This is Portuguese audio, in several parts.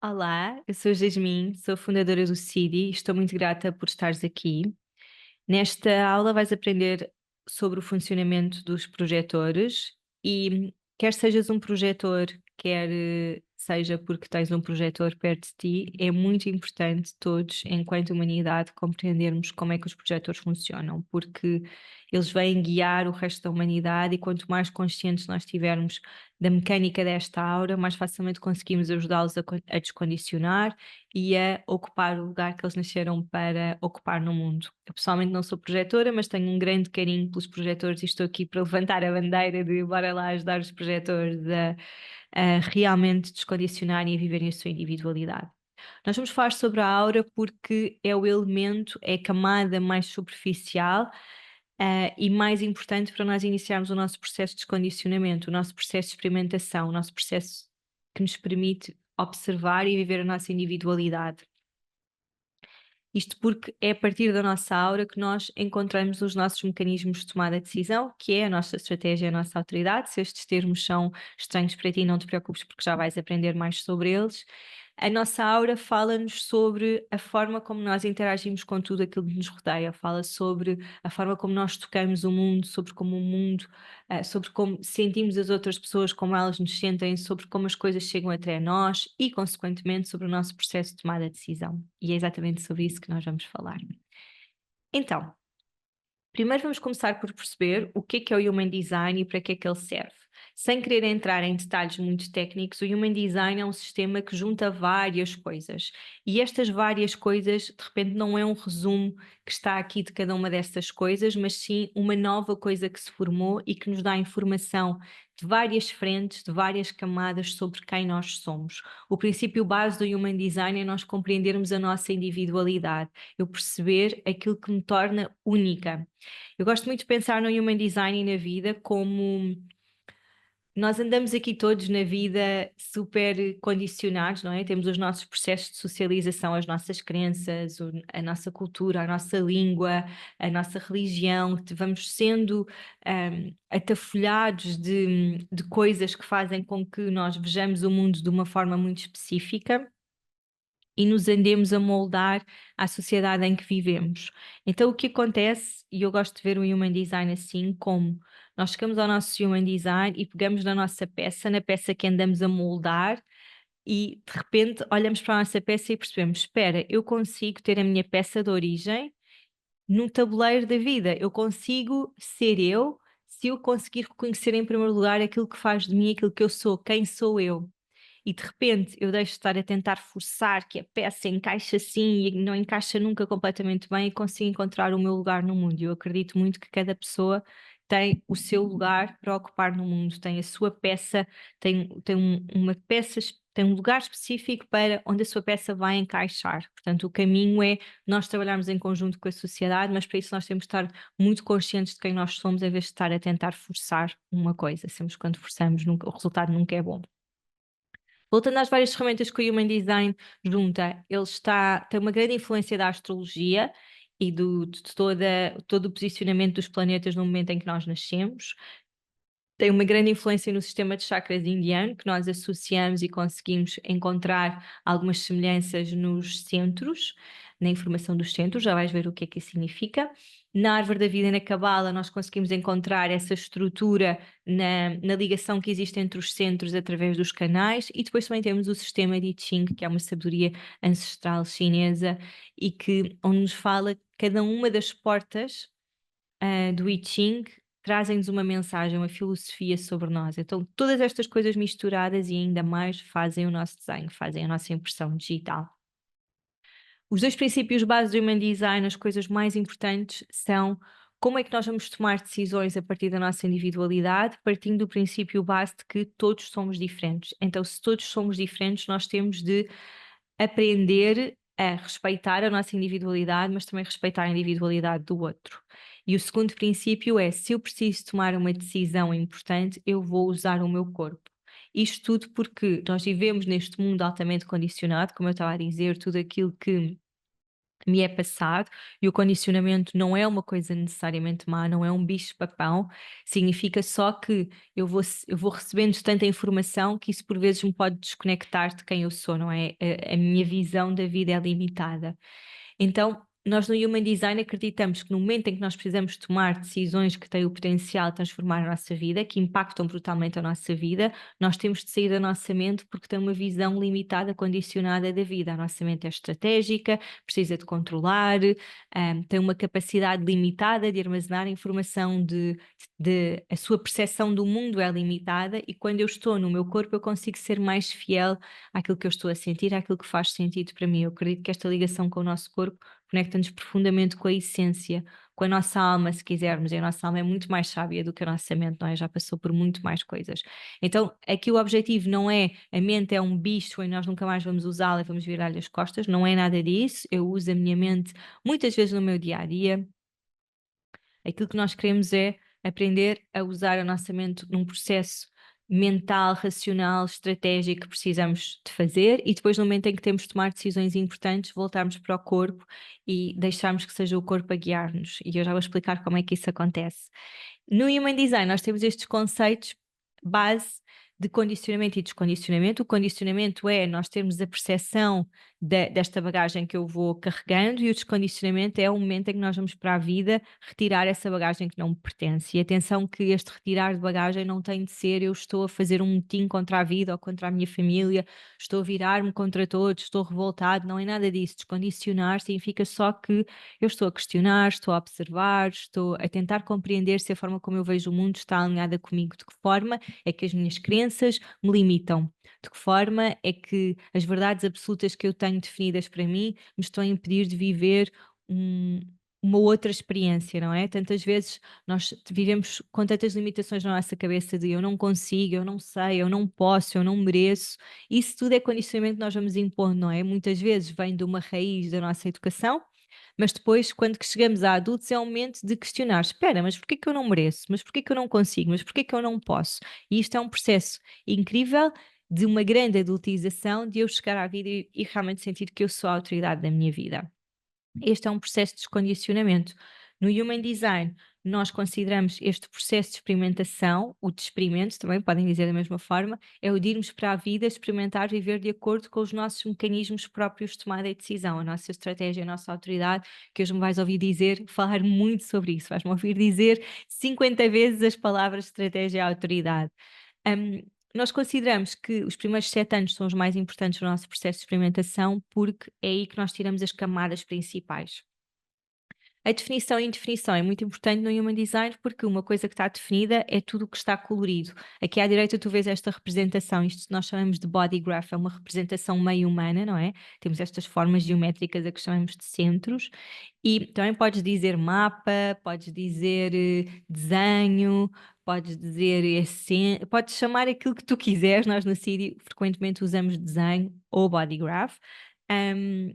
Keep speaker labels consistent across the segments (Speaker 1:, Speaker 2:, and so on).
Speaker 1: Olá, eu sou a Jasmine, sou fundadora do CIDI e estou muito grata por estares aqui. Nesta aula vais aprender sobre o funcionamento dos projetores e quer sejas um projetor, quer seja porque tens um projetor perto de ti, é muito importante todos, enquanto humanidade, compreendermos como é que os projetores funcionam, porque eles vêm guiar o resto da humanidade e quanto mais conscientes nós tivermos da mecânica desta aura, mais facilmente conseguimos ajudá-los a descondicionar e a ocupar o lugar que eles nasceram para ocupar no mundo. Eu pessoalmente não sou projetora, mas tenho um grande carinho pelos projetores e estou aqui para levantar a bandeira de bora lá ajudar os projetores a realmente descondicionarem e a viverem a sua individualidade. Nós vamos falar sobre a aura porque é o elemento, é a camada mais superficial e mais importante para nós iniciarmos o nosso processo de descondicionamento, o nosso processo de experimentação, o nosso processo que nos permite observar e viver a nossa individualidade. Isto porque é a partir da nossa aura que nós encontramos os nossos mecanismos de tomada de decisão, que é a nossa estratégia e a nossa autoridade. Se estes termos são estranhos para ti, não te preocupes porque já vais aprender mais sobre eles. A nossa aura fala-nos sobre a forma como nós interagimos com tudo aquilo que nos rodeia, fala sobre a forma como nós tocamos o mundo, sobre como o mundo, sobre como sentimos as outras pessoas, como elas nos sentem, sobre como as coisas chegam até nós e, consequentemente, sobre o nosso processo de tomada de decisão. E é exatamente sobre isso que nós vamos falar. Então, primeiro vamos começar por perceber o que é o Human Design e para que é que ele serve. Sem querer entrar em detalhes muito técnicos, o Human Design é um sistema que junta várias coisas. E estas várias coisas, de repente, não é um resumo que está aqui de cada uma destas coisas, mas sim uma nova coisa que se formou e que nos dá informação de várias frentes, de várias camadas sobre quem nós somos. O princípio base do Human Design é nós compreendermos a nossa individualidade, eu perceber aquilo que me torna única. Eu gosto muito de pensar no Human Design e na vida como nós andamos aqui todos na vida super condicionados, não é? Temos os nossos processos de socialização, as nossas crenças, a nossa cultura, a nossa língua, a nossa religião, vamos sendo atafolhados de coisas que fazem com que nós vejamos o mundo de uma forma muito específica e nos andemos a moldar à sociedade em que vivemos. Então o que acontece, e eu gosto de ver o Human Design assim, como nós chegamos ao nosso Human Design e pegamos na nossa peça, na peça que andamos a moldar, e de repente olhamos para a nossa peça e percebemos, espera, eu consigo ter a minha peça de origem num tabuleiro da vida, eu consigo ser eu, se eu conseguir reconhecer em primeiro lugar aquilo que faz de mim, aquilo que eu sou, quem sou eu e de repente eu deixo de estar a tentar forçar que a peça encaixe assim e não encaixa nunca completamente bem e consigo encontrar o meu lugar no mundo. Eu acredito muito que cada pessoa tem o seu lugar para ocupar no mundo, tem a sua peça, uma peça, tem um lugar específico para onde a sua peça vai encaixar. Portanto, o caminho é nós trabalharmos em conjunto com a sociedade, mas para isso nós temos de estar muito conscientes de quem nós somos, em vez de estar a tentar forçar uma coisa. Sempre quando forçamos, o resultado nunca é bom. Voltando às várias ferramentas que o Human Design junta, tem uma grande influência da astrologia e de todo o posicionamento dos planetas no momento em que nós nascemos. Tem uma grande influência no sistema de chakras indiano, que nós associamos e conseguimos encontrar algumas semelhanças nos centros, na informação dos centros, já vais ver o que é que isso significa. Na árvore da vida e na cabala nós conseguimos encontrar essa estrutura na ligação que existe entre os centros através dos canais e depois também temos o sistema de I Ching, que é uma sabedoria ancestral chinesa e onde nos fala cada uma das portas do I Ching trazem-nos uma mensagem, uma filosofia sobre nós. Então, todas estas coisas misturadas e ainda mais fazem o nosso desenho, fazem a nossa impressão digital. Os dois princípios básicos do Human Design, as coisas mais importantes, são como é que nós vamos tomar decisões a partir da nossa individualidade, partindo do princípio base de que todos somos diferentes. Então, se todos somos diferentes, nós temos de aprender a respeitar a nossa individualidade, mas também respeitar a individualidade do outro. E o segundo princípio é: se eu preciso tomar uma decisão importante, eu vou usar o meu corpo. Isto tudo porque nós vivemos neste mundo altamente condicionado, como eu estava a dizer, tudo aquilo que me é passado, e o condicionamento não é uma coisa necessariamente má, não é um bicho-papão, significa só que eu vou recebendo tanta informação que isso por vezes me pode desconectar de quem eu sou, não é? A minha visão da vida é limitada. Então, nós no Human Design acreditamos que no momento em que nós precisamos tomar decisões que têm o potencial de transformar a nossa vida, que impactam brutalmente a nossa vida, nós temos de sair da nossa mente porque tem uma visão limitada, condicionada da vida. A nossa mente é estratégica, precisa de controlar, tem uma capacidade limitada de armazenar informação, a sua percepção do mundo é limitada, e quando eu estou no meu corpo eu consigo ser mais fiel àquilo que eu estou a sentir, àquilo que faz sentido para mim. Eu acredito que esta ligação com o nosso corpo conecta-nos profundamente com a essência, com a nossa alma, se quisermos, e a nossa alma é muito mais sábia do que a nossa mente, não é? Já passou por muito mais coisas. Então, aqui o objetivo não é a mente é um bicho e nós nunca mais vamos usá-la e vamos virar-lhe as costas, não é nada disso. Eu uso a minha mente muitas vezes no meu dia a dia. Aquilo que nós queremos é aprender a usar a nossa mente num processo mental, racional, estratégico que precisamos de fazer, e depois no momento em que temos de tomar decisões importantes, voltarmos para o corpo e deixarmos que seja o corpo a guiar-nos. E eu já vou explicar como é que isso acontece. No Human Design, nós temos estes conceitos base de condicionamento e descondicionamento. O condicionamento é nós termos a percepção desta bagagem que eu vou carregando, e o descondicionamento é o momento em que nós vamos para a vida retirar essa bagagem que não me pertence. E atenção que este retirar de bagagem não tem de ser eu estou a fazer um motim contra a vida ou contra a minha família, estou a virar-me contra todos, estou revoltado, não é nada disso. Descondicionar significa só que eu estou a questionar, estou a observar, estou a tentar compreender se a forma como eu vejo o mundo está alinhada comigo, de que forma é que as minhas crenças me limitam, de que forma é que as verdades absolutas que eu tenho definidas para mim me estão a impedir de viver um- uma outra experiência, não é? Tantas vezes nós vivemos com tantas limitações na nossa cabeça de eu não consigo, eu não sei, eu não posso, eu não mereço. Isso tudo é condicionamento que nós vamos impondo, não é? Muitas vezes vem de uma raiz da nossa educação, mas depois, quando que chegamos a adultos, é o momento de questionar: espera, mas porquê que eu não mereço? Mas porquê que eu não consigo? Mas porquê que eu não posso? E isto é um processo incrível de uma grande adultização, de eu chegar à vida e realmente sentir que eu sou a autoridade da minha vida. Este é um processo de descondicionamento. No Human Design, nós consideramos este processo de experimentação, o de experimento, também podem dizer da mesma forma, é o de irmos para a vida, experimentar, viver de acordo com os nossos mecanismos próprios de tomada de decisão, a nossa estratégia, a nossa autoridade, que hoje me vais ouvir dizer, falar muito sobre isso, vais-me ouvir dizer 50 vezes as palavras estratégia e autoridade. Hum, Nós consideramos que os primeiros 7 anos são os mais importantes no nosso processo de experimentação, porque é aí que nós tiramos as camadas principais. A definição e indefinição é muito importante no Human Design, porque uma coisa que está definida é tudo o que está colorido. Aqui à direita tu vês esta representação, isto nós chamamos de body graph, é uma representação meio humana, não é? Temos estas formas geométricas a que chamamos de centros, e também podes dizer mapa, podes dizer desenho, podes dizer podes chamar aquilo que tu quiseres. Nós no CIDI frequentemente usamos desenho ou body graph. Um,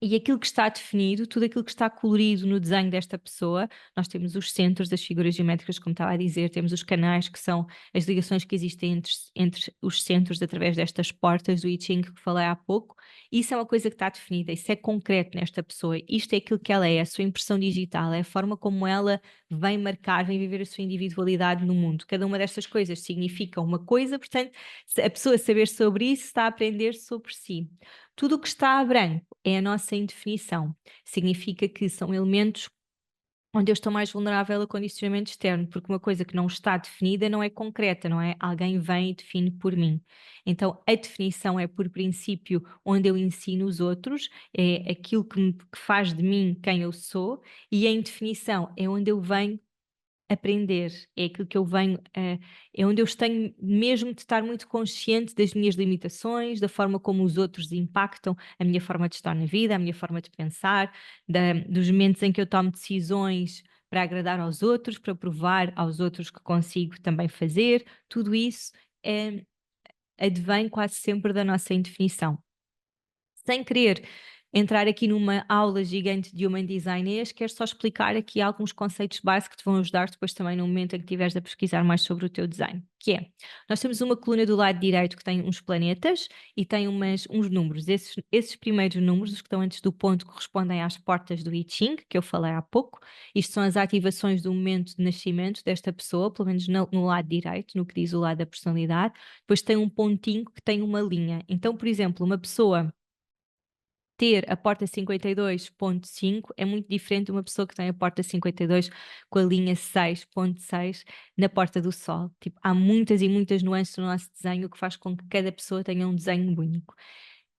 Speaker 1: e aquilo que está definido, tudo aquilo que está colorido no desenho desta pessoa, nós temos os centros das figuras geométricas, como estava a dizer, temos os canais, que são as ligações que existem entre os centros através destas portas do I Ching que falei há pouco. Isso é uma coisa que está definida, isso é concreto nesta pessoa, isto é aquilo que ela é, a sua impressão digital, é a forma como ela vem marcar, vem viver a sua individualidade no mundo. Cada uma destas coisas significa uma coisa, portanto, se a pessoa saber sobre isso, está a aprender sobre si. Tudo o que está a branco é a nossa indefinição. Significa que são elementos onde eu estou mais vulnerável a condicionamento externo, porque uma coisa que não está definida não é concreta, não é? Alguém vem e define por mim. Então, a definição é, por princípio, onde eu ensino os outros, é aquilo que faz de mim quem eu sou, e a indefinição é onde eu venho aprender, é aquilo que eu venho, é onde eu tenho mesmo de estar muito consciente das minhas limitações, da forma como os outros impactam a minha forma de estar na vida, a minha forma de pensar, dos momentos em que eu tomo decisões para agradar aos outros, para provar aos outros que consigo também fazer, tudo isso advém quase sempre da nossa indefinição. Sem querer entrar aqui numa aula gigante de Human Design é este, quero só explicar aqui alguns conceitos básicos que te vão ajudar depois também no momento em que estiveres a pesquisar mais sobre o teu design, que é, nós temos uma coluna do lado direito que tem uns planetas e tem uns números. Esses primeiros números, os que estão antes do ponto, correspondem às portas do I Ching, que eu falei há pouco. Isto são as ativações do momento de nascimento desta pessoa, pelo menos no lado direito, no que diz o lado da personalidade. Depois tem um pontinho que tem uma linha. Então, por exemplo, uma pessoa ter a porta 52.5 é muito diferente de uma pessoa que tem a porta 52 com a linha 6.6 na porta do Sol. Tipo, há muitas e muitas nuances no nosso desenho, o que faz com que cada pessoa tenha um desenho único.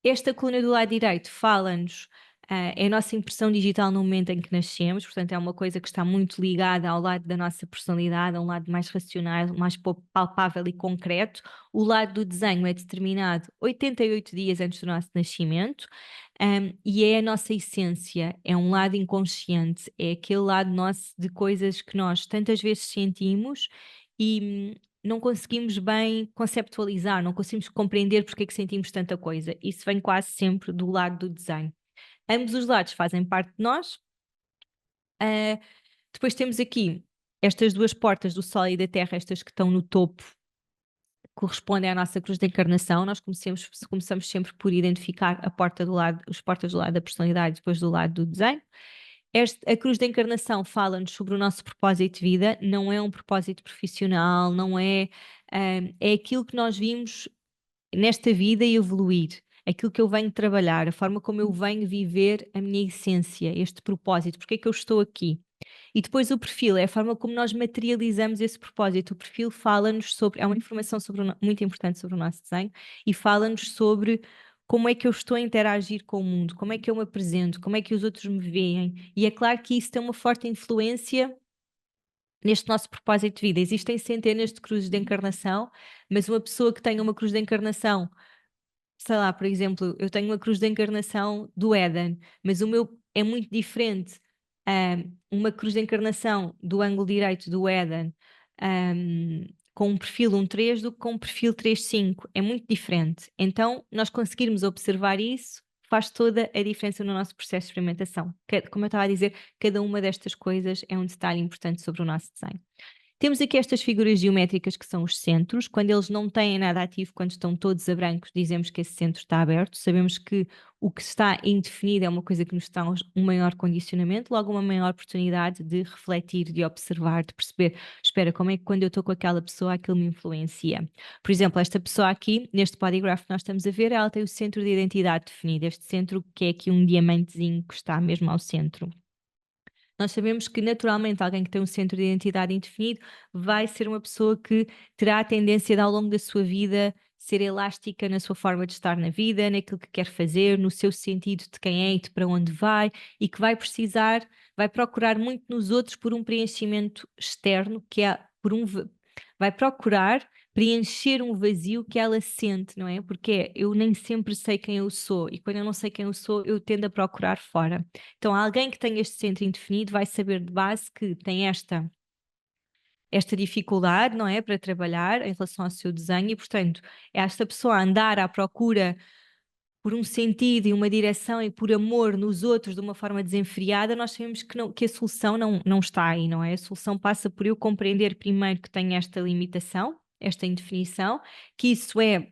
Speaker 1: Esta coluna do lado direito fala-nos, é a nossa impressão digital no momento em que nascemos, portanto é uma coisa que está muito ligada ao lado da nossa personalidade, a um lado mais racional, mais palpável e concreto. O lado do desenho é determinado 88 dias antes do nosso nascimento, e é a nossa essência, é um lado inconsciente, é aquele lado nosso de coisas que nós tantas vezes sentimos e não conseguimos bem conceptualizar, não conseguimos compreender porque é que sentimos tanta coisa. Isso vem quase sempre do lado do desenho. Ambos os lados fazem parte de nós. Depois temos aqui estas duas portas do Sol e da Terra, estas que estão no topo, correspondem à nossa cruz de encarnação. Nós começamos sempre por identificar as portas do lado da personalidade e depois do lado do desenho. A cruz da encarnação fala-nos sobre o nosso propósito de vida, não é um propósito profissional, não é, é aquilo que nós vimos nesta vida e evoluir, aquilo que eu venho trabalhar, a forma como eu venho viver a minha essência, este propósito, porque é que eu estou aqui. E depois o perfil é a forma como nós materializamos esse propósito. O perfil fala-nos sobre, é uma informação muito importante sobre o nosso desenho e fala-nos sobre como é que eu estou a interagir com o mundo, como é que eu me apresento, como é que os outros me veem. E é claro que isso tem uma forte influência neste nosso propósito de vida. Existem centenas de cruzes de encarnação, mas uma pessoa que tenha uma cruz de encarnação, sei lá, por exemplo, eu tenho uma cruz de encarnação do Éden, mas o meu é muito diferente. Uma cruz de encarnação do ângulo direito do Éden, com um perfil 1.3 do que com um perfil 3.5. É muito diferente. Então, nós conseguirmos observar isso faz toda a diferença no nosso processo de experimentação. Como eu estava a dizer, cada uma destas coisas é um detalhe importante sobre o nosso desenho. Temos aqui estas figuras geométricas que são os centros. Quando eles não têm nada ativo, quando estão todos a branco, dizemos que esse centro está aberto. Sabemos que o que está indefinido é uma coisa que nos dá um maior condicionamento, logo uma maior oportunidade de refletir, de observar, de perceber, espera, como é que quando eu estou com aquela pessoa aquilo me influencia? Por exemplo, esta pessoa aqui, neste bodygraph que nós estamos a ver, ela tem o centro de identidade definido, este centro que é aqui um diamantezinho que está mesmo ao centro. Nós sabemos que naturalmente alguém que tem um centro de identidade indefinido vai ser uma pessoa que terá a tendência de ao longo da sua vida ser elástica na sua forma de estar na vida, naquilo que quer fazer, no seu sentido de quem é e de para onde vai, e que vai procurar muito nos outros por um preenchimento externo, que é vai procurar preencher um vazio que ela sente, não é? Porque eu nem sempre sei quem eu sou, e quando eu não sei quem eu sou, eu tendo a procurar fora. Então, alguém que tem este centro indefinido vai saber de base que tem esta dificuldade, não é, para trabalhar em relação ao seu desenho e, portanto, é esta pessoa a andar à procura por um sentido e uma direção e por amor nos outros de uma forma desenfreada, nós sabemos que a solução não está aí, não é? A solução passa por eu compreender primeiro que tenho esta limitação, esta indefinição, que isso é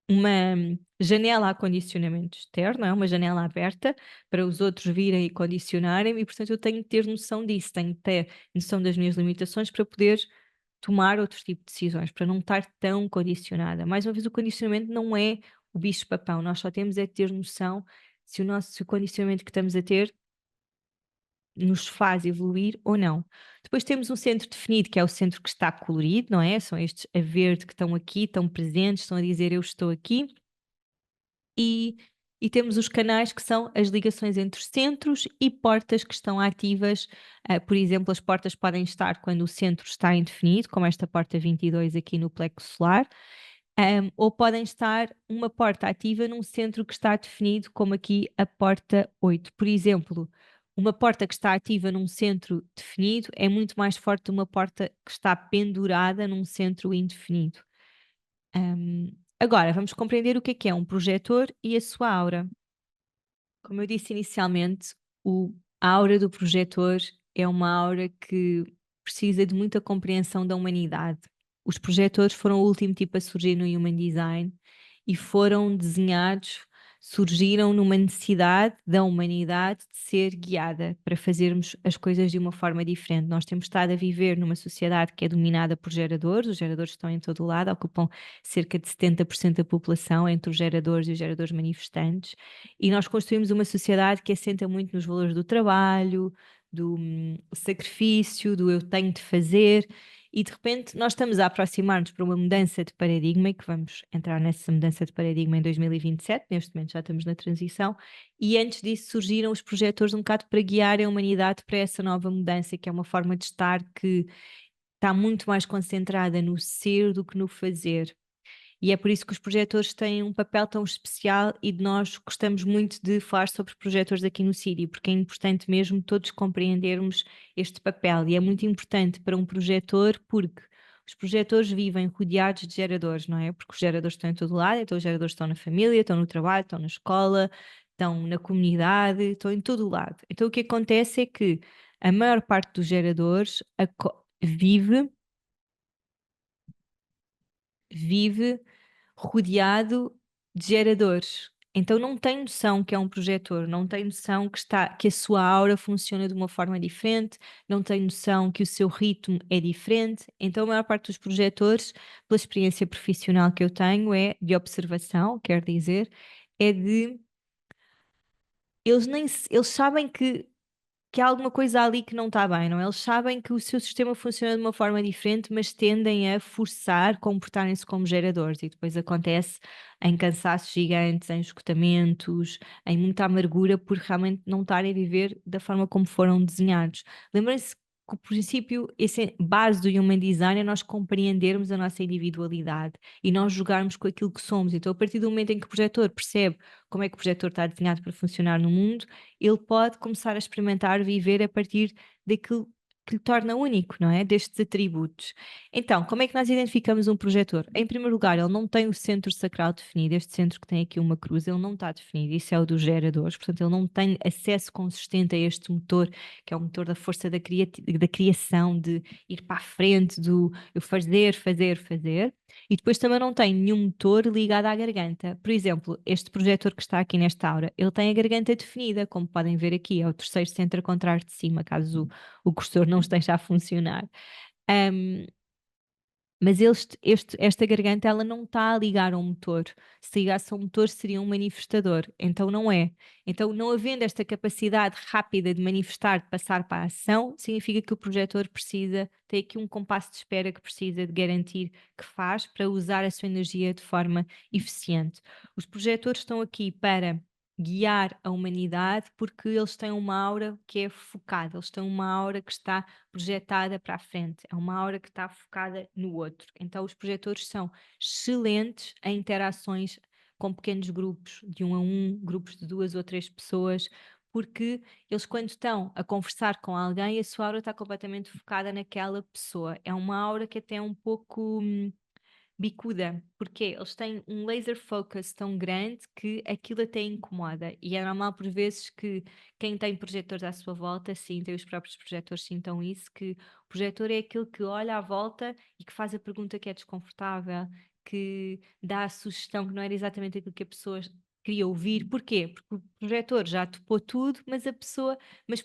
Speaker 1: uma janela a condicionamento externo, é uma janela aberta para os outros virem e condicionarem, e portanto eu tenho que ter noção disso, tenho que ter noção das minhas limitações para poder tomar outro tipo de decisões, para não estar tão condicionada. Mais uma vez, o condicionamento não é o bicho-papão, nós só temos é que ter noção se o condicionamento que estamos a ter nos faz evoluir ou não. Depois temos um centro definido, que é o centro que está colorido, não é? São estes a verde que estão aqui, estão presentes, estão a dizer eu estou aqui. E, e temos os canais que são as ligações entre os centros e portas que estão ativas. Por exemplo, as portas podem estar quando o centro está indefinido, como esta porta 22 aqui no plexo solar, ou podem estar uma porta ativa num centro que está definido, como aqui a porta 8. Por exemplo, uma porta que está ativa num centro definido é muito mais forte de uma porta que está pendurada num centro indefinido. Agora, vamos compreender o que é um projetor e a sua aura. Como eu disse inicialmente, a aura do projetor é uma aura que precisa de muita compreensão da humanidade. Os projetores foram o último tipo a surgir no Human Design e foram desenhados, surgiram numa necessidade da humanidade de ser guiada para fazermos as coisas de uma forma diferente. Nós temos estado a viver numa sociedade que é dominada por geradores, os geradores estão em todo o lado, ocupam cerca de 70% da população, entre os geradores e os geradores manifestantes, e nós construímos uma sociedade que assenta muito nos valores do trabalho, do sacrifício, do eu tenho de fazer, e de repente nós estamos a aproximar-nos para uma mudança de paradigma, e que vamos entrar nessa mudança de paradigma em 2027, neste momento já estamos na transição, e antes disso surgiram os projetores um bocado para guiar a humanidade para essa nova mudança, que é uma forma de estar que está muito mais concentrada no ser do que no fazer. E é por isso que os projetores têm um papel tão especial e nós gostamos muito de falar sobre projetores aqui no CIDI, porque é importante mesmo todos compreendermos este papel. E é muito importante para um projetor, porque os projetores vivem rodeados de geradores, não é? Porque os geradores estão em todo lado, então os geradores estão na família, estão no trabalho, estão na escola, estão na comunidade, estão em todo o lado. Então o que acontece é que a maior parte dos geradores vive rodeado de geradores. Então não tem noção que é um projetor, não tem noção que a sua aura funciona de uma forma diferente, não tem noção que o seu ritmo é diferente. Então a maior parte dos projetores, pela experiência profissional que eu tenho, é de observação, quer dizer, é de eles sabem que há alguma coisa ali que não está bem, não é? Eles sabem que o seu sistema funciona de uma forma diferente, mas tendem a forçar comportarem-se como geradores e depois acontece em cansaços gigantes, em esgotamentos, em muita amargura por realmente não estarem a viver da forma como foram desenhados. Lembrem-se que o princípio, base do Human Design é nós compreendermos a nossa individualidade e nós jogarmos com aquilo que somos. Então, a partir do momento em que o projetor percebe como é que o projetor está desenhado para funcionar no mundo, ele pode começar a experimentar viver a partir daquilo que lhe torna único, não é? Destes atributos. Então, como é que nós identificamos um projetor? Em primeiro lugar, ele não tem o centro sacral definido, este centro que tem aqui uma cruz, ele não está definido, isso é o dos geradores, portanto, ele não tem acesso consistente a este motor, que é o motor da força da criação, de ir para a frente, do eu fazer, fazer, fazer. E depois também não tem nenhum motor ligado à garganta. Por exemplo, este projetor que está aqui nesta aura, ele tem a garganta definida, como podem ver aqui, é o terceiro centro a contrário de cima, caso o cursor não esteja a funcionar. Um, mas esta garganta ela não está a ligar ao motor. Se ligasse ao motor seria um manifestador, então não é. Então, não havendo esta capacidade rápida de manifestar, de passar para a ação, significa que o projetor precisa, tem aqui um compasso de espera que precisa de garantir que faz para usar a sua energia de forma eficiente. Os projetores estão aqui para guiar a humanidade porque eles têm uma aura que é focada, eles têm uma aura que está projetada para a frente, é uma aura que está focada no outro. Então, os projetores são excelentes em interações com pequenos grupos, de um a um, grupos de duas ou três pessoas, porque eles, quando estão a conversar com alguém, a sua aura está completamente focada naquela pessoa. É uma aura que até é um pouco bicuda, porque eles têm um laser focus tão grande que aquilo até incomoda. E é normal por vezes que quem tem projetores à sua volta sinta, e os próprios projetores sintam isso, que o projetor é aquele que olha à volta e que faz a pergunta que é desconfortável, que dá a sugestão que não era exatamente aquilo que a pessoa queria ouvir. Porquê? Porque o projetor já topou tudo, mas mas,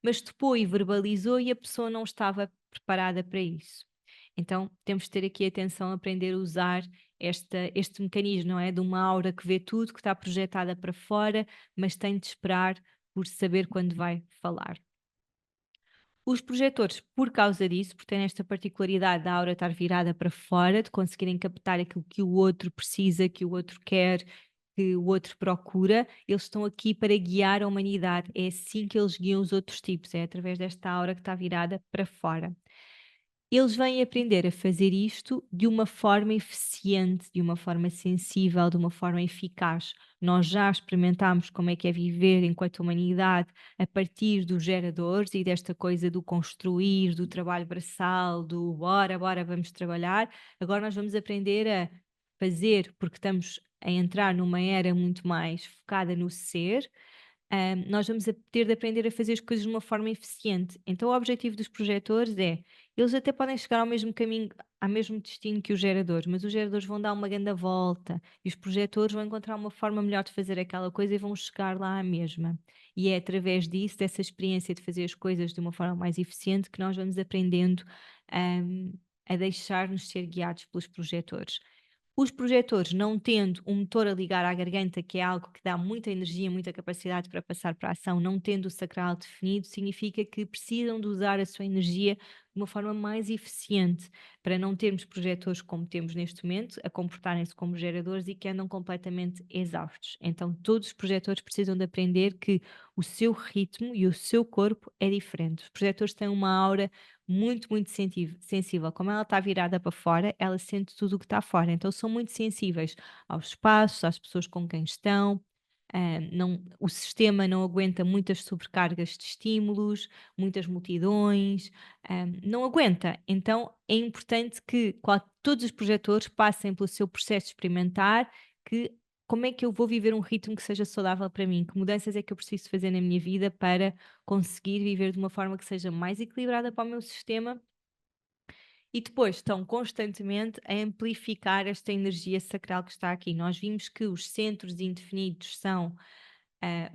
Speaker 1: mas topou e verbalizou e a pessoa não estava preparada para isso. Então temos de ter aqui atenção, aprender a usar este mecanismo, não é? De uma aura que vê tudo, que está projetada para fora, mas tem de esperar por saber quando vai falar. Os projetores, por causa disso, por terem esta particularidade da aura estar virada para fora, de conseguirem captar aquilo que o outro precisa, que o outro quer, que o outro procura, eles estão aqui para guiar a humanidade. É assim que eles guiam os outros tipos, é através desta aura que está virada para fora. Eles vêm aprender a fazer isto de uma forma eficiente, de uma forma sensível, de uma forma eficaz. Nós já experimentámos como é que é viver enquanto humanidade a partir dos geradores e desta coisa do construir, do trabalho braçal, do bora, bora, vamos trabalhar. Agora nós vamos aprender a fazer, porque estamos a entrar numa era muito mais focada no ser, nós vamos ter de aprender a fazer as coisas de uma forma eficiente. Então, o objetivo dos projetores é, eles até podem chegar ao mesmo caminho, ao mesmo destino que os geradores, mas os geradores vão dar uma grande volta e os projetores vão encontrar uma forma melhor de fazer aquela coisa e vão chegar lá à mesma. E é através disso, dessa experiência de fazer as coisas de uma forma mais eficiente, que nós vamos aprendendo, a deixar-nos ser guiados pelos projetores. Os projetores, não tendo um motor a ligar à garganta, que é algo que dá muita energia, muita capacidade para passar para a ação, não tendo o sacral definido, significa que precisam de usar a sua energia de uma forma mais eficiente, para não termos projetores como temos neste momento, a comportarem-se como geradores e que andam completamente exaustos. Então, todos os projetores precisam de aprender que o seu ritmo e o seu corpo é diferente. Os projetores têm uma aura muito, muito sensível. Como ela está virada para fora, ela sente tudo o que está fora. Então são muito sensíveis aos espaços, às pessoas com quem estão. O sistema não aguenta muitas sobrecargas de estímulos, muitas multidões, não aguenta. Então é importante que todos os projetores passem pelo seu processo de experimentar, que como é que eu vou viver um ritmo que seja saudável para mim? Que mudanças é que eu preciso fazer na minha vida para conseguir viver de uma forma que seja mais equilibrada para o meu sistema e depois estão constantemente a amplificar esta energia sacral que está aqui. Nós vimos que os centros indefinidos são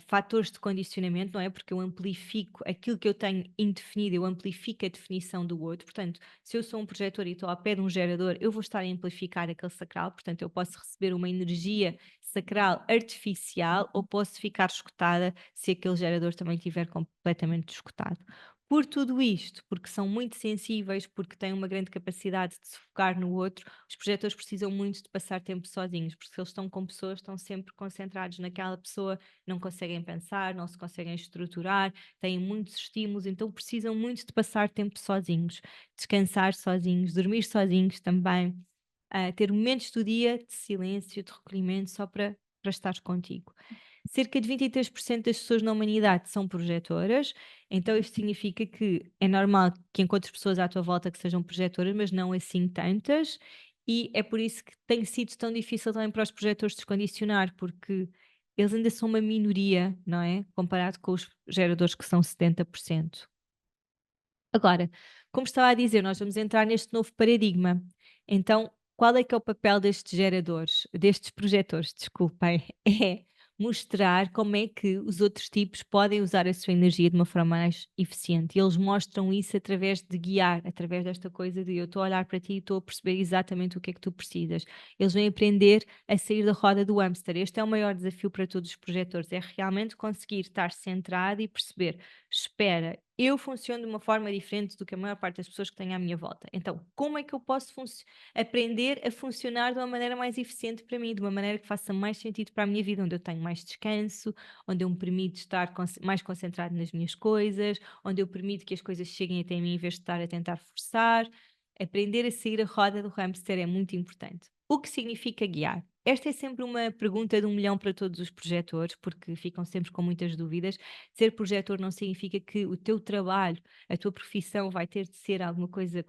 Speaker 1: fatores de condicionamento, não é? Porque eu amplifico aquilo que eu tenho indefinido, eu amplifico a definição do outro. Portanto, se eu sou um projetor e estou ao pé de um gerador, eu vou estar a amplificar aquele sacral. Portanto, eu posso receber uma energia sacral artificial ou posso ficar escutada se aquele gerador também estiver completamente escutado. Por tudo isto, porque são muito sensíveis, porque têm uma grande capacidade de se focar no outro, os projetores precisam muito de passar tempo sozinhos, porque se eles estão com pessoas, estão sempre concentrados naquela pessoa, não conseguem pensar, não se conseguem estruturar, têm muitos estímulos, então precisam muito de passar tempo sozinhos, descansar sozinhos, dormir sozinhos também, ter momentos do dia de silêncio, de recolhimento, só para estar contigo. Cerca de 23% das pessoas na humanidade são projetoras, então isto significa que é normal que encontres pessoas à tua volta que sejam projetoras, mas não assim tantas, e é por isso que tem sido tão difícil também para os projetores descondicionar, porque eles ainda são uma minoria, não é? Comparado com os geradores que são 70%. Agora, como estava a dizer, nós vamos entrar neste novo paradigma. Então, qual é que é o papel destes geradores, destes projetores, desculpem, é mostrar como é que os outros tipos podem usar a sua energia de uma forma mais eficiente. E eles mostram isso através de guiar, através desta coisa de eu estou a olhar para ti e estou a perceber exatamente o que é que tu precisas. Eles vão aprender a sair da roda do hamster. Este é o maior desafio para todos os projetores, é realmente conseguir estar centrado e perceber espera, eu funciono de uma forma diferente do que a maior parte das pessoas que tenho à minha volta. Então, como é que eu posso aprender a funcionar de uma maneira mais eficiente para mim, de uma maneira que faça mais sentido para a minha vida, onde eu tenho mais descanso, onde eu me permito estar mais concentrado nas minhas coisas, onde eu permito que as coisas cheguem até mim em vez de estar a tentar forçar. Aprender a sair a roda do hamster é muito importante. O que significa guiar? Esta é sempre uma pergunta de 1 milhão para todos os projetores, porque ficam sempre com muitas dúvidas. Ser projetor não significa que o teu trabalho, a tua profissão vai ter de ser alguma coisa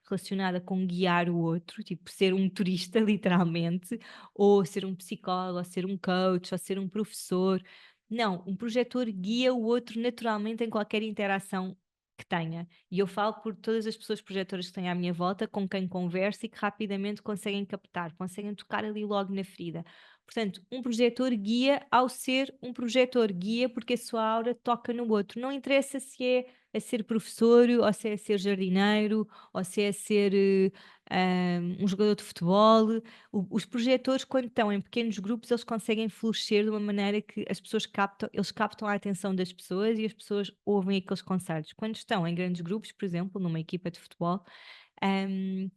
Speaker 1: relacionada com guiar o outro, tipo ser um motorista, literalmente, ou ser um psicólogo, ou ser um coach, ou ser um professor. Não, um projetor guia o outro naturalmente em qualquer interação que tenha. E eu falo por todas as pessoas projetoras que tenho à minha volta, com quem converso e que rapidamente conseguem captar, conseguem tocar ali logo na ferida. Portanto, um projetor guia ao ser um projetor, guia porque a sua aura toca no outro. Não interessa se é a ser professor, ou se é a ser jardineiro, ou se é a ser um jogador de futebol. Os projetores, quando estão em pequenos grupos, eles conseguem florescer de uma maneira que as pessoas captam, eles captam a atenção das pessoas e as pessoas ouvem aqueles conselhos. Quando estão em grandes grupos, por exemplo, numa equipa de futebol, hum,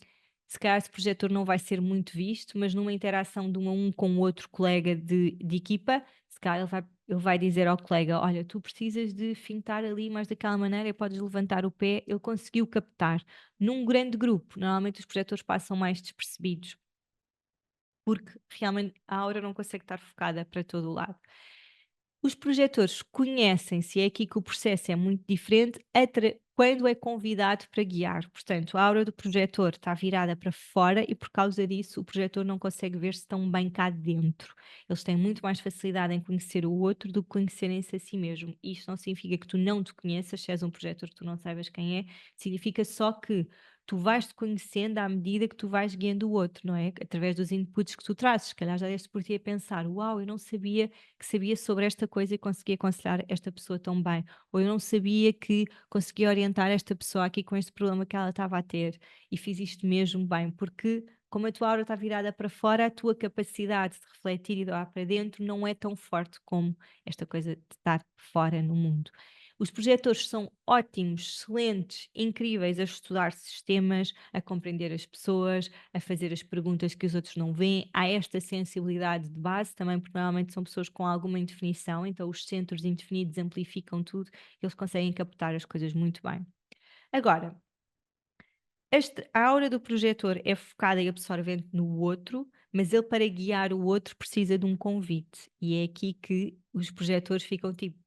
Speaker 1: se calhar esse projetor não vai ser muito visto, mas numa interação de 1 a 1 com outro colega de equipa, se calhar ele vai dizer ao colega: Olha, tu precisas de fintar ali mais daquela maneira e podes levantar o pé. Ele conseguiu captar. Num grande grupo, normalmente os projetores passam mais despercebidos, porque realmente a aura não consegue estar focada para todo o lado. Os projetores conhecem-se, é aqui que o processo é muito diferente, quando é convidado para guiar. Portanto, a aura do projetor está virada para fora e, por causa disso, o projetor não consegue ver-se tão bem cá dentro. Eles têm muito mais facilidade em conhecer o outro do que conhecerem-se a si mesmo. Isto não significa que tu não te conheças, se és um projetor que tu não saibas quem é, significa só que tu vais te conhecendo à medida que tu vais guiando o outro, não é? Através dos inputs que tu trazes. Se calhar já deste por ti a pensar: uau, eu não sabia que sabia sobre esta coisa e conseguia aconselhar esta pessoa tão bem. Ou eu não sabia que conseguia orientar esta pessoa aqui com este problema que ela estava a ter e fiz isto mesmo bem, porque como a tua aura está virada para fora, a tua capacidade de refletir e de olhar para dentro não é tão forte como esta coisa de estar fora no mundo. Os projetores são ótimos, excelentes, incríveis a estudar sistemas, a compreender as pessoas, a fazer as perguntas que os outros não veem. Há esta sensibilidade de base também, porque normalmente são pessoas com alguma indefinição, então os centros indefinidos amplificam tudo, eles conseguem captar as coisas muito bem. Agora, a aura do projetor é focada e absorvente no outro, mas ele, para guiar o outro, precisa de um convite. E é aqui que os projetores ficam tipo.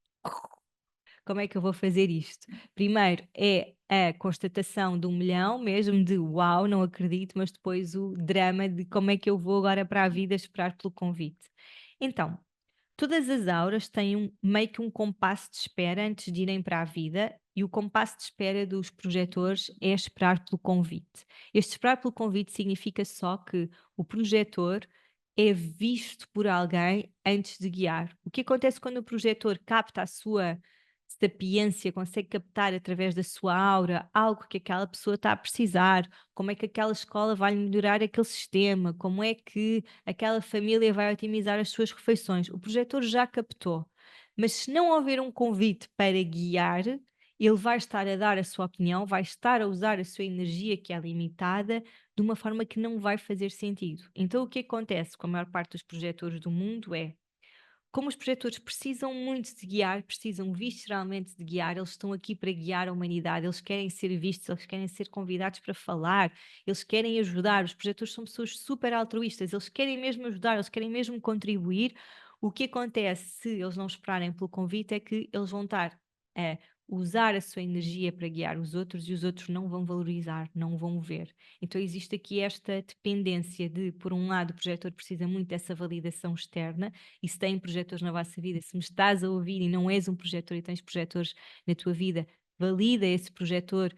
Speaker 1: Como é que eu vou fazer isto? Primeiro é a constatação de 1 milhão, mesmo de uau, não acredito, mas depois o drama de como é que eu vou agora para a vida esperar pelo convite. Então, todas as auras têm meio que um compasso de espera antes de irem para a vida, e o compasso de espera dos projetores é esperar pelo convite. Este esperar pelo convite significa só que o projetor é visto por alguém antes de guiar. O que acontece quando o projetor capta a sua sapiência, consegue captar através da sua aura algo que aquela pessoa está a precisar, como é que aquela escola vai melhorar aquele sistema, como é que aquela família vai otimizar as suas refeições. O projetor já captou, mas se não houver um convite para guiar, ele vai estar a dar a sua opinião, vai estar a usar a sua energia, que é limitada, de uma forma que não vai fazer sentido. Então, o que acontece com a maior parte dos projetores do mundo é, como os projetores precisam muito de guiar, precisam visceralmente de guiar, eles estão aqui para guiar a humanidade, eles querem ser vistos, eles querem ser convidados para falar, eles querem ajudar. Os projetores são pessoas super altruístas, eles querem mesmo ajudar, eles querem mesmo contribuir. O que acontece se eles não esperarem pelo convite é que eles vão estar a usar a sua energia para guiar os outros e os outros não vão valorizar, não vão ver. Então existe aqui esta dependência de, por um lado, o projetor precisa muito dessa validação externa, e se têm projetores na vossa vida, se me estás a ouvir e não és um projetor e tens projetores na tua vida, valida esse projetor,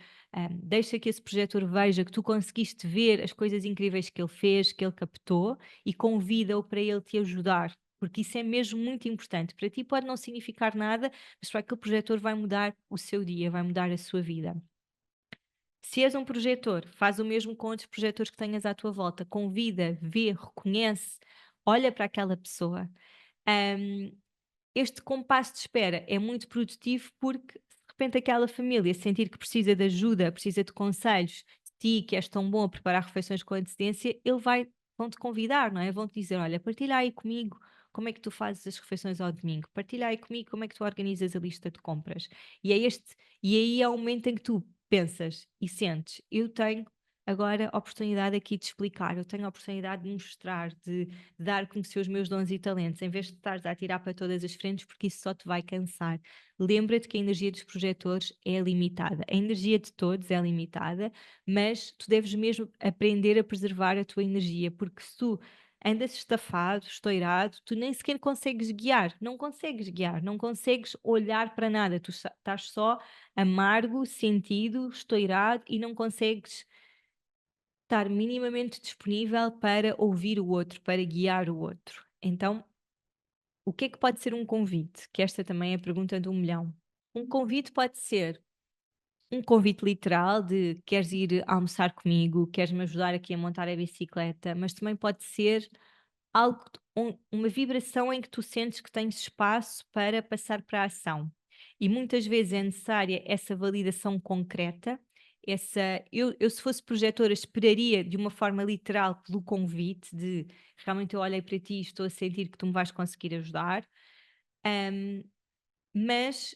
Speaker 1: deixa que esse projetor veja que tu conseguiste ver as coisas incríveis que ele fez, que ele captou, e convida-o para ele te ajudar. Porque isso é mesmo muito importante. Para ti pode não significar nada, mas para aquele projetor vai mudar o seu dia, vai mudar a sua vida. Se és um projetor, faz o mesmo com outros projetores que tenhas à tua volta. Convida, vê, reconhece, olha para aquela pessoa. Hum, este compasso de espera é muito produtivo porque, se de repente, aquela família sentir que precisa de ajuda, precisa de conselhos, de ti, que és tão bom a preparar refeições com antecedência, vão-te convidar, não é? Vão-te dizer: olha, partilha aí comigo como é que tu fazes as refeições ao domingo, partilha aí comigo como é que tu organizas a lista de compras. E aí é o momento em que tu pensas e sentes: eu tenho agora a oportunidade aqui de explicar, eu tenho a oportunidade de mostrar, de dar a conhecer os meus dons e talentos, em vez de estares a atirar para todas as frentes, porque isso só te vai cansar. Lembra-te que a energia dos projetores é limitada. A energia de todos é limitada, mas tu deves mesmo aprender a preservar a tua energia, porque se tu andas estafado, estourado, tu nem sequer consegues guiar, não consegues guiar, não consegues olhar para nada, tu estás só amargo, sentido, estourado e não consegues estar minimamente disponível para ouvir o outro, para guiar o outro. Então, o que é que pode ser um convite? Que esta também é a pergunta de 1 milhão. Um convite pode ser um convite literal de queres ir almoçar comigo, queres me ajudar aqui a montar a bicicleta, mas também pode ser algo, uma vibração em que tu sentes que tens espaço para passar para a ação. E muitas vezes é necessária essa validação concreta. Eu, se fosse projetora, esperaria de uma forma literal pelo convite de realmente eu olhei para ti e estou a sentir que tu me vais conseguir ajudar. Ahm, mas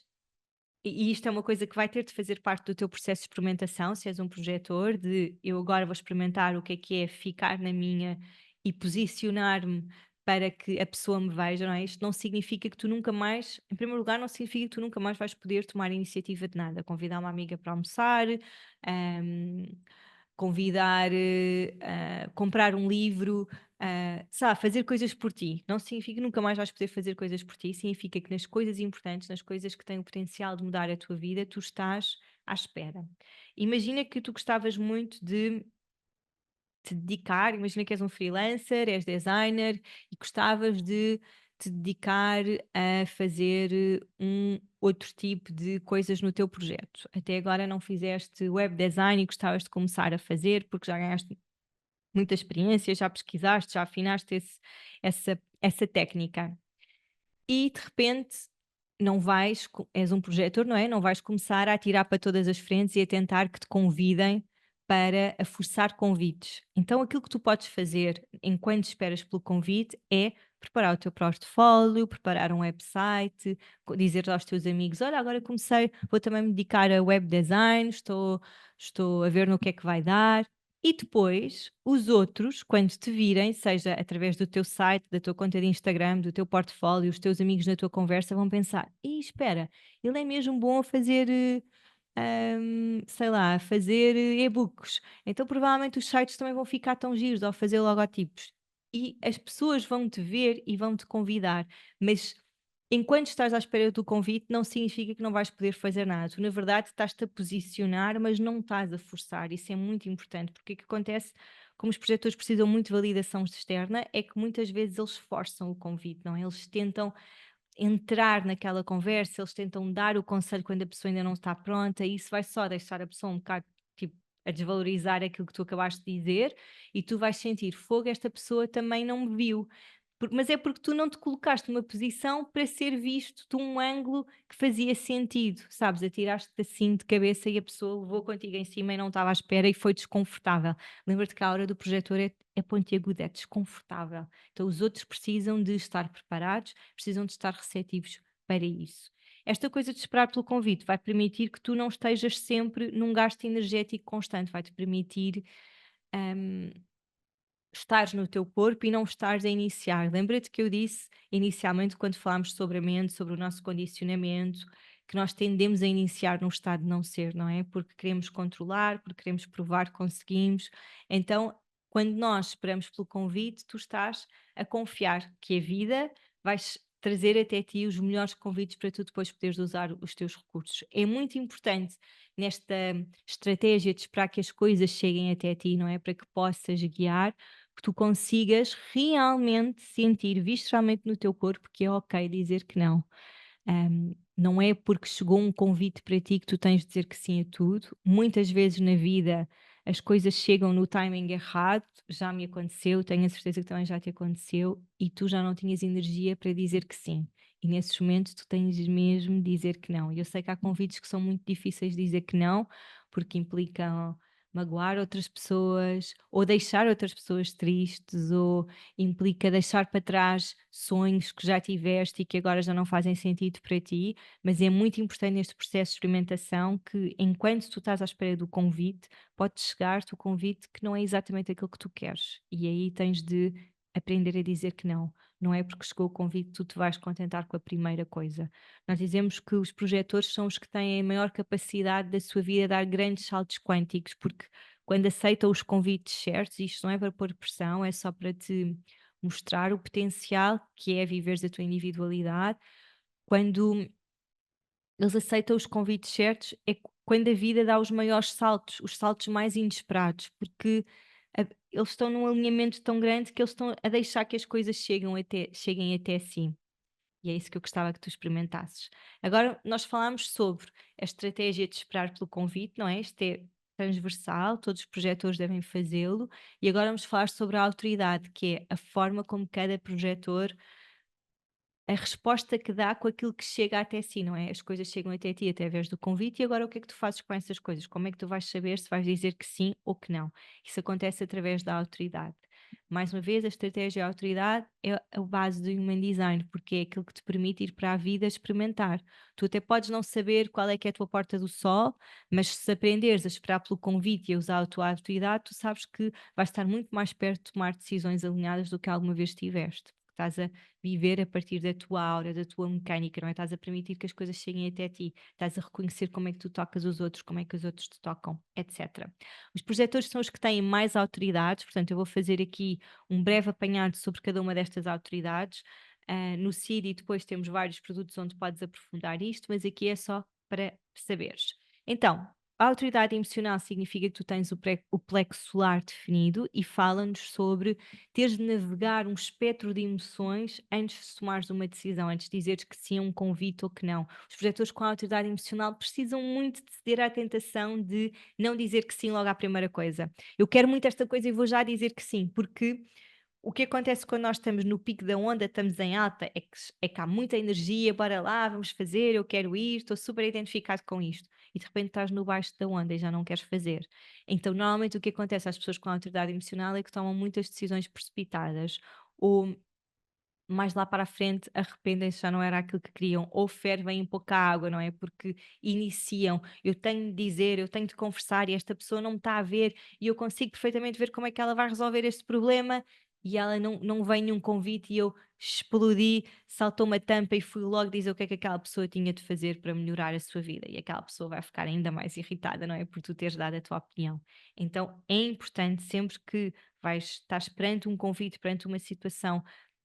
Speaker 1: e isto é uma coisa que vai ter de fazer parte do teu processo de experimentação, se és um projetor, de eu agora vou experimentar o que é ficar na minha e posicionar-me para que a pessoa me veja, não é? Isto não significa que tu nunca mais, em primeiro lugar, não significa que tu nunca mais vais poder tomar iniciativa de nada, convidar uma amiga para almoçar, hum, convidar, comprar um livro, sabe, fazer coisas por ti. Não significa que nunca mais vais poder fazer coisas por ti, significa que nas coisas importantes, nas coisas que têm o potencial de mudar a tua vida, tu estás à espera. Imagina que tu gostavas muito de te dedicar, imagina que és um freelancer, és designer e gostavas de te dedicar a fazer um outro tipo de coisas no teu projeto. Até agora não fizeste web design e gostavas de começar a fazer porque já ganhaste muita experiência, já pesquisaste, já afinaste essa técnica. E de repente não vais, és um projetor, não é? Não vais começar a atirar para todas as frentes e a tentar que te convidem para a forçar convites. Então aquilo que tu podes fazer enquanto esperas pelo convite é preparar o teu portfólio, preparar um website, dizer aos teus amigos: olha, agora comecei, vou também me dedicar a web design, estou a ver no que é que vai dar. E depois, os outros, quando te virem, seja através do teu site, da tua conta de Instagram, do teu portfólio, os teus amigos na tua conversa vão pensar: "Ih, espera, ele é mesmo bom a fazer, sei lá, a fazer e-books. Então provavelmente os sites também vão ficar tão giros ao fazer logotipos". E as pessoas vão te ver e vão te convidar, mas enquanto estás à espera do convite, não significa que não vais poder fazer nada. Tu, na verdade, estás-te a posicionar, mas não estás a forçar. Isso é muito importante, porque o que acontece, como os projetores precisam muito de validação externa, é que muitas vezes eles forçam o convite, não é? Eles tentam entrar naquela conversa, eles tentam dar o conselho quando a pessoa ainda não está pronta, e isso vai só deixar a pessoa um bocado tipo, a desvalorizar aquilo que tu acabaste de dizer, e tu vais sentir fogo, esta pessoa também não me viu. Mas é porque tu não te colocaste numa posição para ser visto de um ângulo que fazia sentido, sabes? Atiraste-te assim de cabeça e a pessoa levou contigo em cima e não estava à espera e foi desconfortável. Lembra-te que a hora do projetor é pontiaguda, é desconfortável. Então os outros precisam de estar preparados, precisam de estar receptivos para isso. Esta coisa de esperar pelo convite vai permitir que tu não estejas sempre num gasto energético constante, vai-te permitir hum, estares no teu corpo e não estares a iniciar. Lembra-te que eu disse inicialmente, quando falámos sobre a mente, sobre o nosso condicionamento, que nós tendemos a iniciar num estado de não ser, não é? Porque queremos controlar, porque queremos provar que conseguimos. Então, quando nós esperamos pelo convite, tu estás a confiar que a vida vai trazer até ti os melhores convites para tu depois poderes usar os teus recursos. É muito importante nesta estratégia de esperar que as coisas cheguem até ti, não é? Para que possas guiar, que tu consigas realmente sentir visceralmente no teu corpo que é ok dizer que não. Não é porque chegou um convite para ti que tu tens de dizer que sim a tudo. Muitas vezes na vida as coisas chegam no timing errado, já me aconteceu, tenho a certeza que também já te aconteceu, e tu já não tinhas energia para dizer que sim. E nesses momentos tu tens mesmo de dizer que não. E eu sei que há convites que são muito difíceis de dizer que não, porque implicam magoar outras pessoas, ou deixar outras pessoas tristes, ou implica deixar para trás sonhos que já tiveste e que agora já não fazem sentido para ti, mas é muito importante neste processo de experimentação que, enquanto tu estás à espera do convite, pode chegar-te o convite que não é exatamente aquilo que tu queres. E aí tens de aprender a dizer que não. Não é porque chegou o convite que tu te vais contentar com a primeira coisa. Nós dizemos que os projetores são os que têm a maior capacidade da sua vida a dar grandes saltos quânticos, porque quando aceitam os convites certos, isto não é para pôr pressão, é só para te mostrar o potencial que é viveres a tua individualidade. Quando eles aceitam os convites certos, é quando a vida dá os maiores saltos, os saltos mais inesperados, porque eles estão num alinhamento tão grande que eles estão a deixar que as coisas cheguem até si. E é isso que eu gostava que tu experimentasses. Agora, nós falámos sobre a estratégia de esperar pelo convite, não é? Isto é transversal, todos os projetores devem fazê-lo. E agora vamos falar sobre a autoridade, que é a forma como cada projetor a resposta que dá com aquilo que chega até si, não é? As coisas chegam até ti através do convite e agora o que é que tu fazes com essas coisas? Como é que tu vais saber se vais dizer que sim ou que não? Isso acontece através da autoridade. Mais uma vez, a estratégia e a autoridade é a base do Human Design, porque é aquilo que te permite ir para a vida experimentar. Tu até podes não saber qual é que é a tua porta do sol, mas se aprenderes a esperar pelo convite e a usar a tua autoridade, tu sabes que vais estar muito mais perto de tomar decisões alinhadas do que alguma vez tiveste. estás a viver a partir da tua aura, da tua mecânica, não é? Estás a permitir que as coisas cheguem até ti, estás a reconhecer como é que tu tocas os outros, como é que os outros te tocam, etc. Os projetores são os que têm mais autoridades, portanto, eu vou fazer aqui um breve apanhado sobre cada uma destas autoridades. No CID e depois temos vários produtos onde podes aprofundar isto, mas aqui é só para saberes. Então, a autoridade emocional significa que tu tens o plexo solar definido e fala-nos sobre teres de navegar um espectro de emoções antes de tomares uma decisão, antes de dizeres que sim a um convite ou que não. Os projetores com autoridade emocional precisam muito de ceder à tentação de não dizer que sim logo à primeira coisa. Eu quero muito esta coisa e vou já dizer que sim, porque o que acontece quando nós estamos no pico da onda, estamos em alta, é que há muita energia, bora lá, vamos fazer, eu quero ir, estou super identificado com isto. E de repente estás no baixo da onda e já não queres fazer. Então, normalmente o que acontece às pessoas com autoridade emocional é que tomam muitas decisões precipitadas ou mais lá para a frente arrependem-se, já não era aquilo que queriam, ou fervem em pouca água, não é? Porque iniciam, eu tenho de dizer, eu tenho de conversar e esta pessoa não me está a ver e eu consigo perfeitamente ver como é que ela vai resolver este problema e ela não vem nenhum convite e eu explodi, saltou uma tampa e fui logo dizer o que é que aquela pessoa tinha de fazer para melhorar a sua vida e aquela pessoa vai ficar ainda mais irritada, não é? Por tu teres dado a tua opinião. Então é importante sempre que estás perante um convite, perante uma situação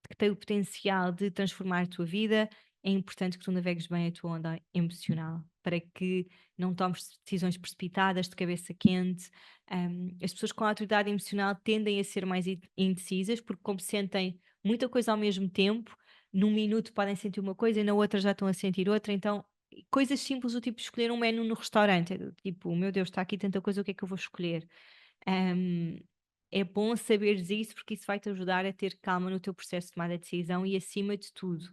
Speaker 1: que tem o potencial de transformar a tua vida, é importante que tu navegues bem a tua onda emocional, para que não tomes decisões precipitadas, de cabeça quente. As pessoas com autoridade emocional tendem a ser mais indecisas, porque como sentem muita coisa ao mesmo tempo, num minuto podem sentir uma coisa e na outra já estão a sentir outra, então coisas simples, do tipo escolher um menu no restaurante, é do tipo, meu Deus, está aqui tanta coisa, o que é que eu vou escolher? Hum, É bom saberes isso porque isso vai te ajudar a ter calma no teu processo de tomada de decisão e, acima de tudo,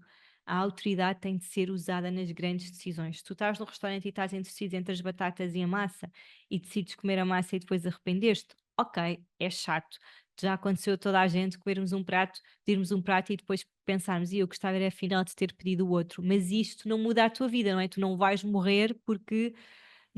Speaker 1: a autoridade tem de ser usada nas grandes decisões. Se tu estás no restaurante e estás indeciso entre as batatas e a massa e decides comer a massa e depois arrependeste, ok, é chato. Já aconteceu a toda a gente comermos um prato, pedirmos um prato e depois pensarmos, e eu gostava era afinal de ter pedido o outro. Mas isto não muda a tua vida, não é? Tu não vais morrer porque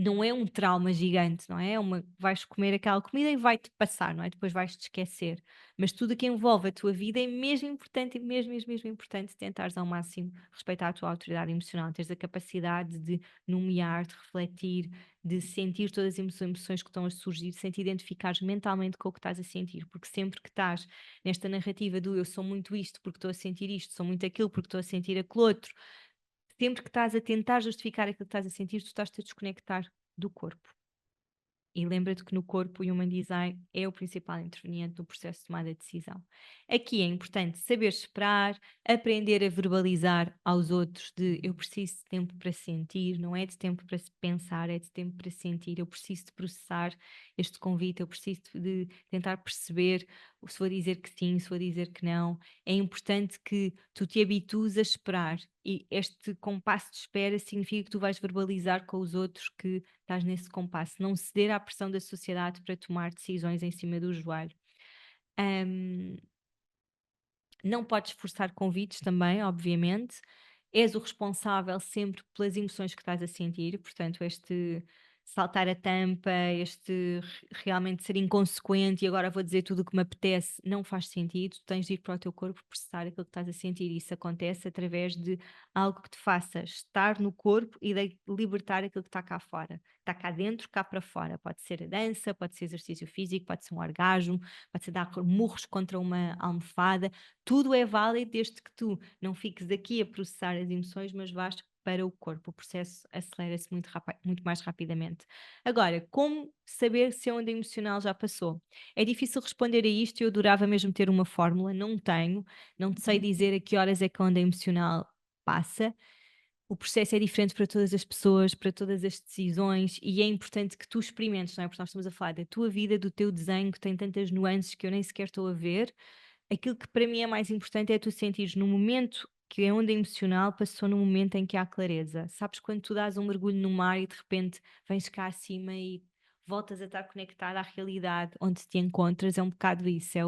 Speaker 1: não é um trauma gigante, não é? Vais comer aquela comida e vai-te passar, não é? Depois vais-te esquecer. Mas tudo o que envolve a tua vida é mesmo importante e mesmo, mesmo, mesmo importante tentares ao máximo respeitar a tua autoridade emocional, teres a capacidade de nomear, de refletir, de sentir todas as emoções que estão a surgir, sem te identificares mentalmente com o que estás a sentir, porque sempre que estás nesta narrativa do eu sou muito isto porque estou a sentir isto, sou muito aquilo porque estou a sentir aquilo outro, sempre que estás a tentar justificar aquilo que estás a sentir, tu estás-te a desconectar do corpo. E lembra-te que no corpo o Human Design é o principal interveniente no processo de tomada de decisão. Aqui é importante saber esperar, aprender a verbalizar aos outros de eu preciso de tempo para sentir, não é de tempo para pensar, é de tempo para sentir, eu preciso de processar este convite, eu preciso de tentar perceber se vou dizer que sim, se vou dizer que não. É importante que tu te habitues a esperar e este compasso de espera significa que tu vais verbalizar com os outros que estás nesse compasso, não ceder à pressão da sociedade para tomar decisões em cima do joelho. Ahm, não podes forçar convites também, obviamente. És o responsável sempre pelas emoções que estás a sentir, portanto, este saltar a tampa, este realmente ser inconsequente e agora vou dizer tudo o que me apetece, não faz sentido. Tens de ir para o teu corpo processar aquilo que estás a sentir. E isso acontece através de algo que te faça estar no corpo e de libertar aquilo que está cá fora. Está cá dentro, cá para fora. Pode ser a dança, pode ser exercício físico, pode ser um orgasmo, pode ser dar murros contra uma almofada. Tudo é válido desde que tu não fiques aqui a processar as emoções, mas vás para o corpo. O processo acelera-se muito mais rapidamente. Agora, como saber se a onda emocional já passou? É difícil responder a isto e eu adorava mesmo ter uma fórmula, não tenho, não te sei dizer a que horas é que a onda emocional passa. O processo é diferente para todas as pessoas, para todas as decisões, e é importante que tu experimentes, não é? Porque nós estamos a falar da tua vida, do teu desenho, que tem tantas nuances que eu nem sequer estou a ver. Aquilo que para mim é mais importante é tu sentires no momento que a onda emocional passou no momento em que há clareza. Sabes quando tu dás um mergulho no mar e de repente vens cá acima e voltas a estar conectada à realidade onde te encontras, é um bocado isso.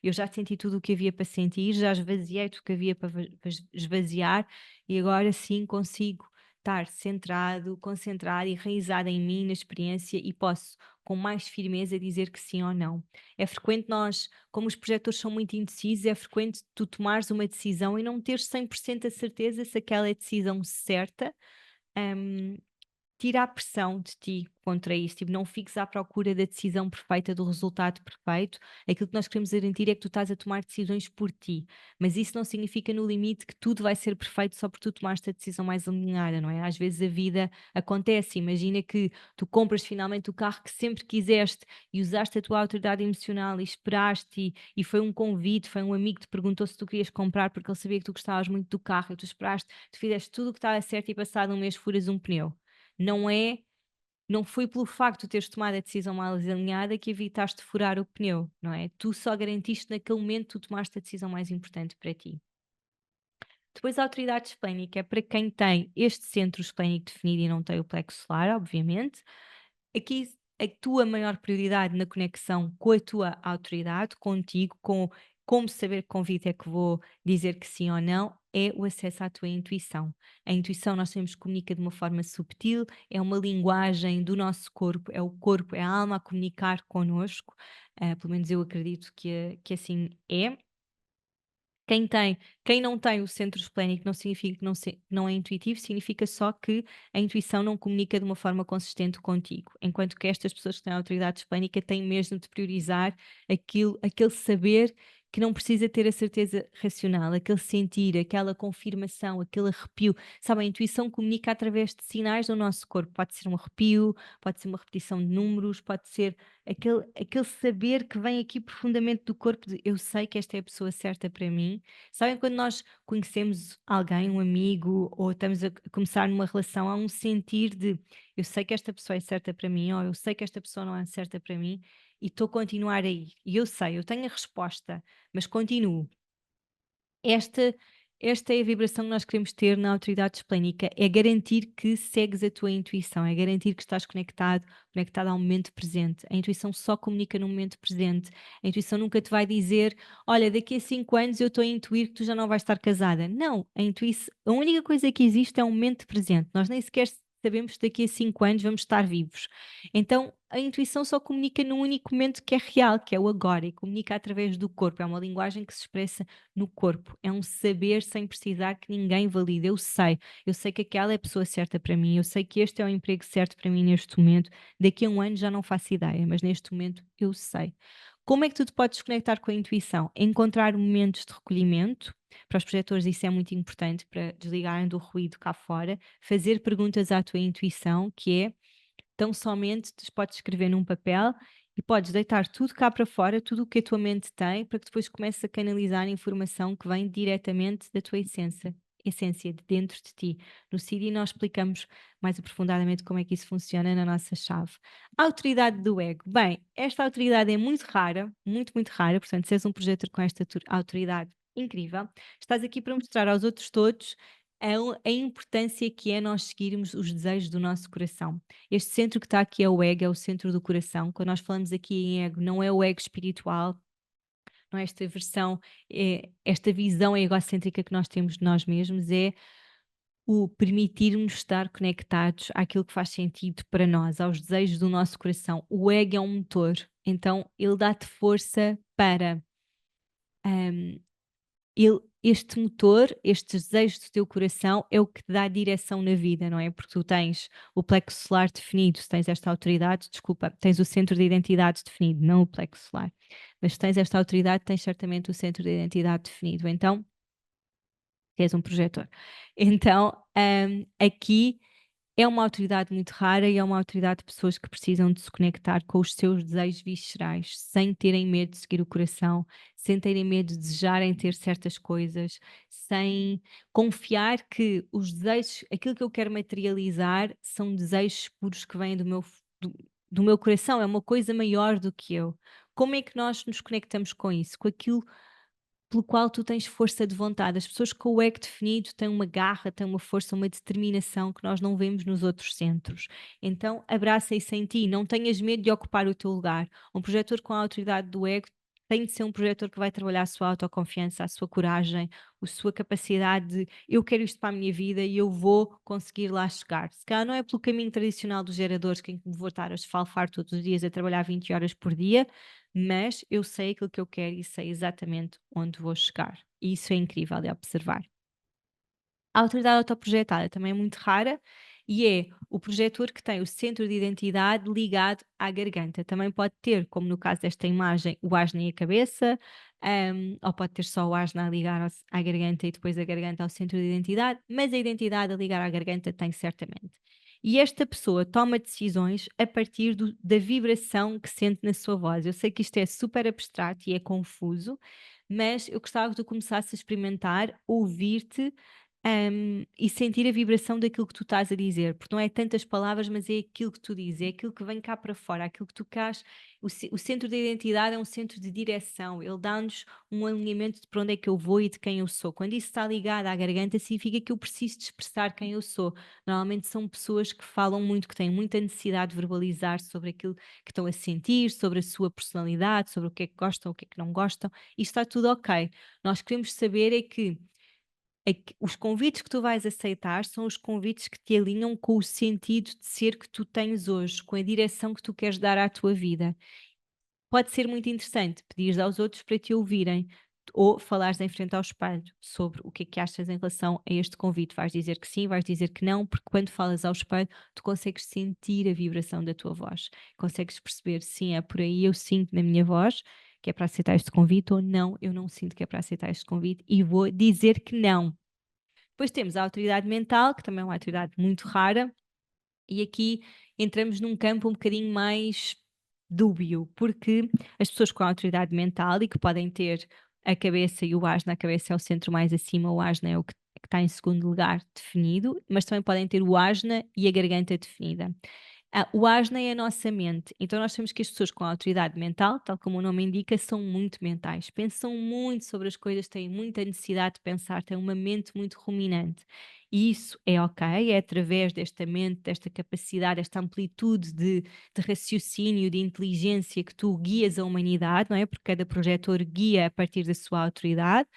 Speaker 1: Eu já senti tudo o que havia para sentir, já esvaziei tudo o que havia para esvaziar e agora sim consigo estar centrado, concentrado, enraizado em mim, na experiência e posso com mais firmeza dizer que sim ou não. É frequente nós, como os projetores são muito indecisos, é frequente tu tomares uma decisão e não teres 100% a certeza se aquela é a decisão certa. hum, Tira a pressão de ti contra isso, tipo, não fiques à procura da decisão perfeita, do resultado perfeito. Aquilo que nós queremos garantir é que tu estás a tomar decisões por ti, mas isso não significa no limite que tudo vai ser perfeito só porque tu tomaste a decisão mais alinhada, não é? Às vezes a vida acontece, imagina que tu compras finalmente o carro que sempre quiseste e usaste a tua autoridade emocional e esperaste e foi um convite, foi um amigo que te perguntou se tu querias comprar porque ele sabia que tu gostavas muito do carro e tu esperaste, tu fizeste tudo o que estava certo e passado um mês furas um pneu. Não é não foi pelo facto de teres tomado a decisão mal alinhada que evitaste furar o pneu, não é? Tu só garantiste naquele momento, tu tomaste a decisão mais importante para ti. Depois a autoridade esplênica é para quem tem este centro esplênico definido e não tem o plexo solar, obviamente. Aqui a tua maior prioridade na conexão com a tua autoridade, contigo, com como saber que convite é que vou dizer que sim ou não, é o acesso à tua intuição. A intuição nós temos que comunicar de uma forma subtil, é uma linguagem do nosso corpo, é o corpo, é a alma a comunicar connosco, pelo menos eu acredito que assim é. Quem não tem o centro esplénico não significa que não é intuitivo, significa só que a intuição não comunica de uma forma consistente contigo. Enquanto que estas pessoas que têm autoridade esplénica têm mesmo de priorizar aquele saber que não precisa ter a certeza racional, aquele sentir, aquela confirmação, aquele arrepio. Sabe, a intuição comunica através de sinais do nosso corpo. Pode ser um arrepio, pode ser uma repetição de números, pode ser aquele saber que vem aqui profundamente do corpo de eu sei que esta é a pessoa certa para mim. Sabem quando nós conhecemos alguém, um amigo, ou estamos a começar numa relação, há um sentir de eu sei que esta pessoa é certa para mim, ou eu sei que esta pessoa não é certa para mim, e estou a continuar aí. E eu sei, eu tenho a resposta, mas continuo. Esta esta é a vibração que nós queremos ter na autoridade esplênica, é garantir que segues a tua intuição, é garantir que estás conectado ao momento presente. A intuição só comunica no momento presente. A intuição nunca te vai dizer: "Olha, daqui a 5 anos eu estou a intuir que tu já não vais estar casada". Não, a única coisa que existe é o momento presente. Nós nem sequer sabemos se daqui a 5 anos vamos estar vivos. Então, a intuição só comunica num único momento que é real, que é o agora, e comunica através do corpo. É uma linguagem que se expressa no corpo. É um saber sem precisar que ninguém valide. Eu sei que aquela é a pessoa certa para mim, eu sei que este é o emprego certo para mim neste momento. Daqui a um ano já não faço ideia, mas neste momento eu sei. Como é que tu te podes conectar com a intuição? Encontrar momentos de recolhimento. Para os projetores, isso é muito importante para desligarem do ruído cá fora. Fazer perguntas à tua intuição, que é tão somente tu podes escrever num papel e podes deitar tudo cá para fora, tudo o que a tua mente tem, para que depois comeces a canalizar a informação que vem diretamente da tua essência de dentro de ti. No CD nós explicamos mais aprofundadamente como é que isso funciona na nossa chave. A autoridade do ego. Bem, esta autoridade é muito rara, muito, muito rara, portanto, se és um projetor com esta autoridade incrível, estás aqui para mostrar aos outros todos a importância que é nós seguirmos os desejos do nosso coração. Este centro que está aqui é o ego, é o centro do coração. Quando nós falamos aqui em ego, não é o ego espiritual, não é esta versão, esta visão egocêntrica que nós temos de nós mesmos, é o permitirmos estar conectados àquilo que faz sentido para nós, aos desejos do nosso coração. O ego é um motor, então ele dá-te força para hum, este motor, estes desejos do teu coração é o que te dá direção na vida, não é? Porque tu tens o plexo solar definido, se tens esta autoridade, desculpa, tens o centro de identidade definido, não o plexo solar. Mas se tens esta autoridade, tens certamente o centro de identidade definido. Então, és um projetor. Então, aqui é uma autoridade muito rara e é uma autoridade de pessoas que precisam de se conectar com os seus desejos viscerais, sem terem medo de seguir o coração, sem terem medo de desejarem ter certas coisas, sem confiar que os desejos, aquilo que eu quero materializar, são desejos puros que vêm do meu coração, é uma coisa maior do que eu. Como é que nós nos conectamos com isso? Com aquilo pelo qual tu tens força de vontade. As pessoas com o ego definido têm uma garra, têm uma força, uma determinação que nós não vemos nos outros centros. Então, abraça isso em ti, não tenhas medo de ocupar o teu lugar. Um projetor com a autoridade do ego tem de ser um projetor que vai trabalhar a sua autoconfiança, a sua coragem, a sua capacidade de eu quero isto para a minha vida e eu vou conseguir lá chegar. Se calhar não é pelo caminho tradicional dos geradores que em que me vou estar a esfalfar todos os dias a trabalhar 20 horas por dia, mas eu sei aquilo que eu quero e sei exatamente onde vou chegar. E isso é incrível de observar. A autoridade autoprojetada também é muito rara e é o projetor que tem o centro de identidade ligado à garganta. Também pode ter, como no caso desta imagem, o asno e a cabeça, ou pode ter só o asno a ligar à garganta e depois a garganta ao centro de identidade, mas a identidade a ligar à garganta tem certamente. E esta pessoa toma decisões a partir da vibração que sente na sua voz. Eu sei que isto é super abstrato e é confuso, mas eu gostava que tu começasses a experimentar ouvir-te e sentir a vibração daquilo que tu estás a dizer, porque não é tantas palavras, mas é aquilo que tu dizes, é aquilo que vem cá para fora, aquilo que tu queres. O centro da identidade é um centro de direção, ele dá-nos um alinhamento de para onde é que eu vou e de quem eu sou. Quando isso está ligado à garganta, significa que eu preciso de expressar quem eu sou. Normalmente são pessoas que falam muito, que têm muita necessidade de verbalizar sobre aquilo que estão a sentir, sobre a sua personalidade, sobre o que é que gostam, o que é que não gostam, e está tudo ok. Nós queremos saber é que os convites que tu vais aceitar são os convites que te alinham com o sentido de ser que tu tens hoje, com a direção que tu queres dar à tua vida. Pode ser muito interessante pedires aos outros para te ouvirem ou falares em frente ao espelho sobre o que é que achas em relação a este convite. Vais dizer que sim, vais dizer que não, porque quando falas ao espelho, tu consegues sentir a vibração da tua voz. Consegues perceber, sim, é por aí, eu sinto na minha voz que é para aceitar este convite, ou não, eu não sinto que é para aceitar este convite e vou dizer que não. Depois temos a autoridade mental, que também é uma autoridade muito rara, e aqui entramos num campo um bocadinho mais dúbio, porque as pessoas com autoridade mental e que podem ter a cabeça e o asno, a cabeça é o centro mais acima, o asno é o que está em segundo lugar definido, mas também podem ter o asna e a garganta definida. O asna é a nossa mente, então nós temos que as pessoas com autoridade mental, tal como o nome indica, são muito mentais, pensam muito sobre as coisas, têm muita necessidade de pensar, têm uma mente muito ruminante. E isso é ok, é através desta mente, desta capacidade, desta amplitude de raciocínio, de inteligência que tu guias a humanidade, não é? Porque cada projetor guia a partir da sua autoridade.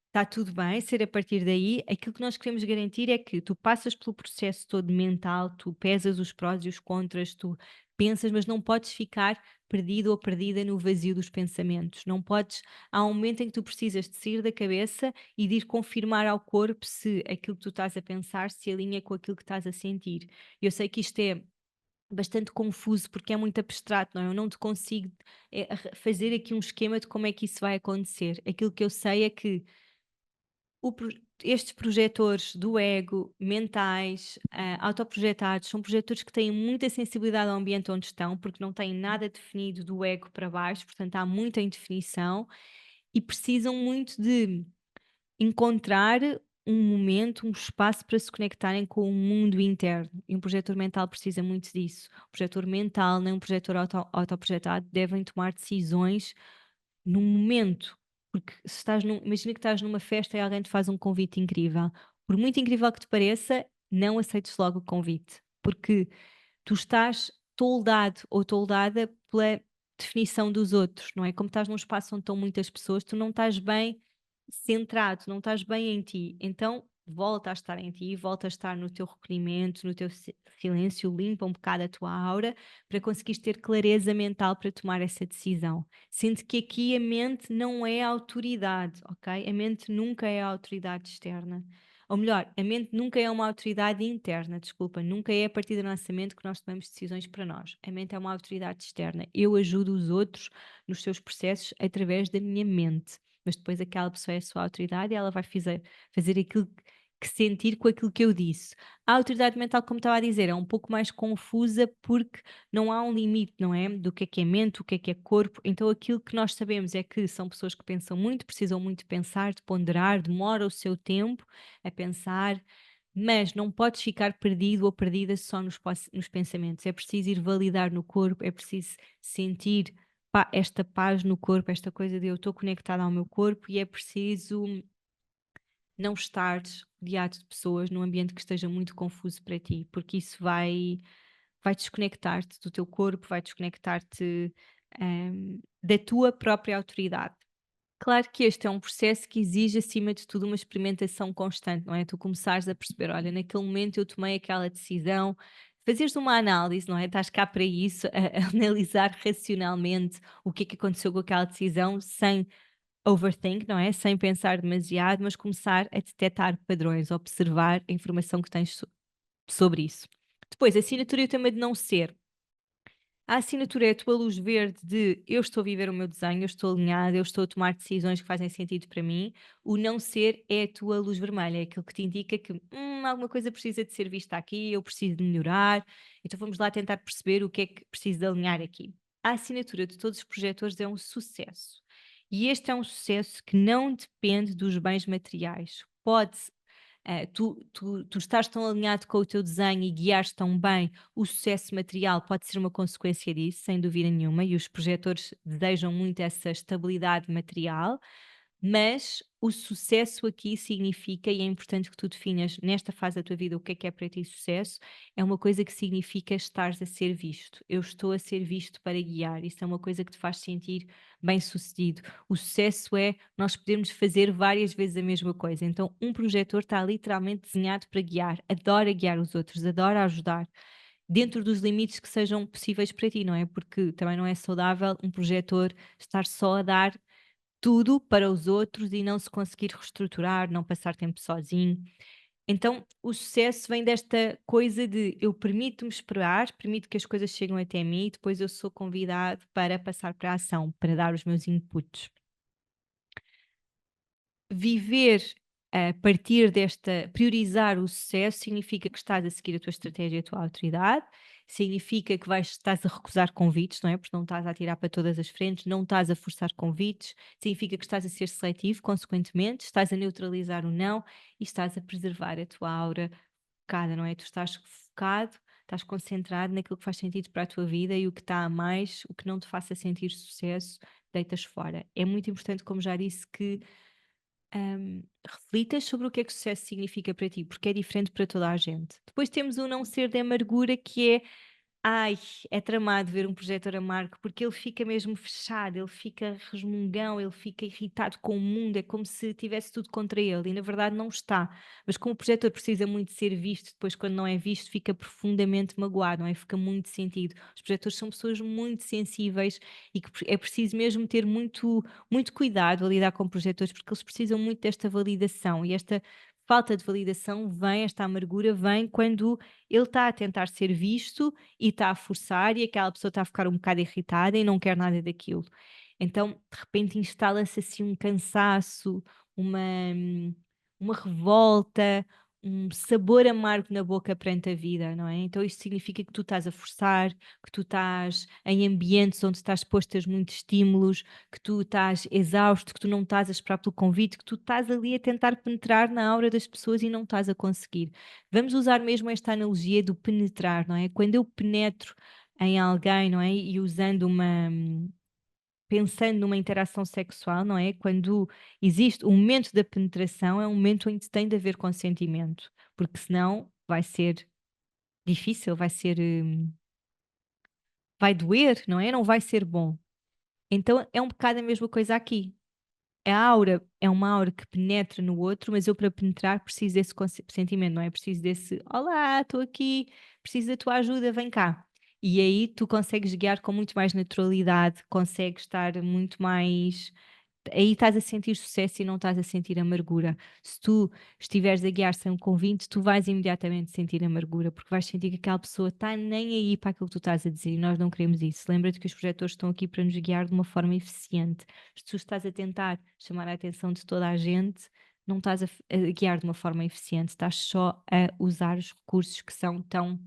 Speaker 1: Está tudo bem ser a partir daí. Aquilo que nós queremos garantir é que tu passas pelo processo todo mental, tu pesas os prós e os contras, tu pensas, mas não podes ficar perdido ou perdida no vazio dos pensamentos. Não podes. Há um momento em que tu precisas de sair da cabeça e de ir confirmar ao corpo se aquilo que tu estás a pensar se alinha com aquilo que estás a sentir. Eu sei que isto é bastante confuso porque é muito abstrato, não é? Eu não te consigo fazer aqui um esquema de como é que isso vai acontecer. Aquilo que eu sei é que estes projetores do ego, mentais, autoprojetados, são projetores que têm muita sensibilidade ao ambiente onde estão, porque não têm nada definido do ego para baixo, portanto há muita indefinição e precisam muito de encontrar um momento, um espaço para se conectarem com o mundo interno. E um projetor mental precisa muito disso. Um projetor mental, nem um projetor autoprojetado devem tomar decisões num momento, porque se estás imagina que estás numa festa e alguém te faz um convite incrível. Por muito incrível que te pareça, não aceites logo o convite, porque tu estás toldado ou toldada pela definição dos outros, não é? Como estás num espaço onde estão muitas pessoas, tu não estás bem centrado, não estás bem em ti. Então, volta a estar em ti, volta a estar no teu recolhimento, no teu silêncio, limpa um bocado a tua aura para conseguires ter clareza mental para tomar essa decisão. Sendo que aqui a mente não é a autoridade, ok? A mente nunca é a autoridade externa. Ou melhor, a mente nunca é uma autoridade interna, desculpa, nunca é a partir do nosso mente que nós tomamos decisões para nós. A mente é uma autoridade externa. Eu ajudo os outros nos seus processos através da minha mente, mas depois aquela pessoa é a sua autoridade e ela vai fazer aquilo que sentir com aquilo que eu disse. A autoridade mental, como estava a dizer, é um pouco mais confusa porque não há um limite, não é? Do que é mente, o que é corpo. Então aquilo que nós sabemos é que são pessoas que pensam muito, precisam muito de pensar, de ponderar, demora o seu tempo a pensar, mas não podes ficar perdido ou perdida só nos pensamentos. É preciso ir validar no corpo, é preciso sentir esta paz no corpo, esta coisa de eu estou conectada ao meu corpo e é preciso não estares rodeado de pessoas num ambiente que esteja muito confuso para ti, porque isso vai desconectar-te do teu corpo, vai desconectar-te da tua própria autoridade. Claro que este é um processo que exige, acima de tudo, uma experimentação constante, não é? Tu começares a perceber, olha, naquele momento eu tomei aquela decisão, fazeres uma análise, não é? Estás cá para isso, a analisar racionalmente o que é que aconteceu com aquela decisão, sem overthink, não é? Sem pensar demasiado, mas começar a detectar padrões, observar a informação que tens sobre isso. Depois, a assinatura e o tema de não ser. A assinatura é a tua luz verde de eu estou a viver o meu desenho, eu estou alinhada, eu estou a tomar decisões que fazem sentido para mim. O não ser é a tua luz vermelha, é aquilo que te indica que alguma coisa precisa de ser vista aqui, eu preciso de melhorar. Então vamos lá tentar perceber o que é que preciso de alinhar aqui. A assinatura de todos os projetores é um sucesso. E este é um sucesso que não depende dos bens materiais. Pode tu estás tão alinhado com o teu desenho e guiares tão bem, o sucesso material pode ser uma consequência disso, sem dúvida nenhuma, e os projetores desejam muito essa estabilidade material, mas o sucesso aqui significa, e é importante que tu definas nesta fase da tua vida o que é para ti sucesso, é uma coisa que significa estares a ser visto. Eu estou a ser visto para guiar. Isso é uma coisa que te faz sentir bem-sucedido. O sucesso é nós podermos fazer várias vezes a mesma coisa. Então, um projetor está literalmente desenhado para guiar, adora guiar os outros, adora ajudar. Dentro dos limites que sejam possíveis para ti, não é? Porque também não é saudável um projetor estar só a dar tudo para os outros e não se conseguir reestruturar, não passar tempo sozinho. Então, o sucesso vem desta coisa de eu permito-me esperar, permito que as coisas cheguem até mim e depois eu sou convidado para passar para a ação, para dar os meus inputs. Viver a partir desta priorizar o sucesso significa que estás a seguir a tua estratégia e a tua autoridade, significa que estás a recusar convites, não é? Porque não estás a atirar para todas as frentes, não estás a forçar convites, significa que estás a ser seletivo, consequentemente, estás a neutralizar o não e estás a preservar a tua aura focada, não é? Tu estás focado, estás concentrado naquilo que faz sentido para a tua vida e o que está a mais, o que não te faça sentir sucesso, deitas fora. É muito importante, como já disse, que reflitas sobre o que sucesso significa para ti, porque é diferente para toda a gente. Depois temos o não ser de amargura, que é ai, é tramado ver um projetor amargo, porque ele fica mesmo fechado, ele fica resmungão, ele fica irritado com o mundo, é como se tivesse tudo contra ele, e na verdade não está. Mas como o projetor precisa muito de ser visto, depois quando não é visto fica profundamente magoado, não é? Fica muito sentido. Os projetores são pessoas muito sensíveis e que é preciso mesmo ter muito cuidado a lidar com projetores, porque eles precisam muito desta validação, e esta falta de validação vem, esta amargura vem quando ele está a tentar ser visto e está a forçar e aquela pessoa está a ficar um bocado irritada e não quer nada daquilo. Então, de repente, instala-se assim um cansaço, uma, uma revolta, um sabor amargo na boca perante a vida, não é? Então, isto significa que tu estás a forçar, que tu estás em ambientes onde estás exposto a muitos estímulos, que tu estás exausto, que tu não estás a esperar pelo convite, que tu estás ali a tentar penetrar na aura das pessoas e não estás a conseguir. Vamos usar mesmo esta analogia do penetrar, não é? Quando eu penetro em alguém, não é? E usando pensando numa interação sexual, não é? Quando existe o momento da penetração, é um momento onde tem de haver consentimento, porque senão vai ser difícil, vai doer, não é? Não vai ser bom. Então é um bocado a mesma coisa aqui. A aura é uma aura que penetra no outro, mas eu para penetrar preciso desse sentimento, não é? Preciso desse olá, estou aqui, preciso da tua ajuda, vem cá. E aí tu consegues guiar com muito mais naturalidade, consegues estar muito mais. Aí estás a sentir sucesso e não estás a sentir amargura. Se tu estiveres a guiar sem um convite, tu vais imediatamente sentir amargura, porque vais sentir que aquela pessoa está nem aí para aquilo que tu estás a dizer e nós não queremos isso. Lembra-te que os projetores estão aqui para nos guiar de uma forma eficiente. Se tu estás a tentar chamar a atenção de toda a gente, não estás a guiar de uma forma eficiente, estás só a usar os recursos que são tão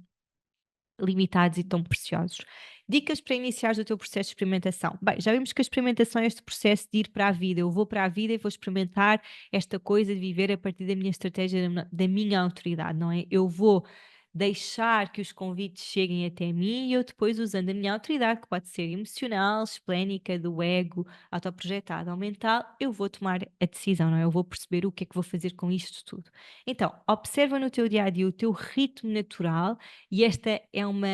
Speaker 1: limitados e tão preciosos. Dicas para iniciares o teu processo de experimentação. Bem, já vimos que a experimentação é este processo de ir para a vida. Eu vou para a vida e vou experimentar esta coisa de viver a partir da minha estratégia, da minha autoridade, não é? Eu vou deixar que os convites cheguem até mim e eu depois, usando a minha autoridade, que pode ser emocional, esplénica, do ego, autoprojetada ou mental, eu vou tomar a decisão, não é? Eu vou perceber o que é que vou fazer com isto tudo. Então, observa no teu dia a dia o teu ritmo natural, e esta é uma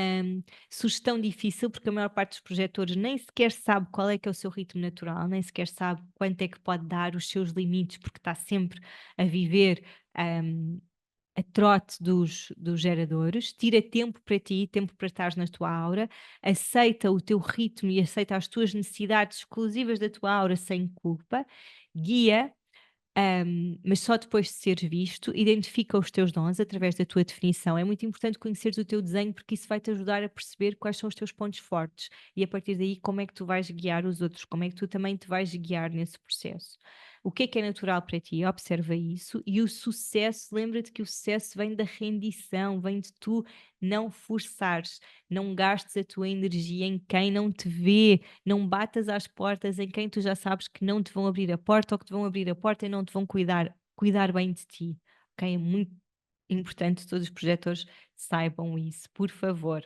Speaker 1: sugestão difícil, porque a maior parte dos projetores nem sequer sabe qual é que é o seu ritmo natural, nem sequer sabe quanto é que pode dar os seus limites, porque está sempre a viver. hum, a trote dos geradores, tira tempo para ti, tempo para estares na tua aura, aceita o teu ritmo e aceita as tuas necessidades exclusivas da tua aura sem culpa, guia, mas só depois de seres visto, identifica os teus dons através da tua definição. É muito importante conheceres o teu desenho, porque isso vai te ajudar a perceber quais são os teus pontos fortes e a partir daí como é que tu vais guiar os outros, como é que tu também te vais guiar nesse processo. O que é natural para ti? Observa isso, e o sucesso, lembra-te que o sucesso vem da rendição, vem de tu não forçares, não gastes a tua energia em quem não te vê, não batas às portas em quem tu já sabes que não te vão abrir a porta, ou que te vão abrir a porta e não te vão cuidar bem de ti, ok? É muito importante que todos os projetores saibam isso, por favor.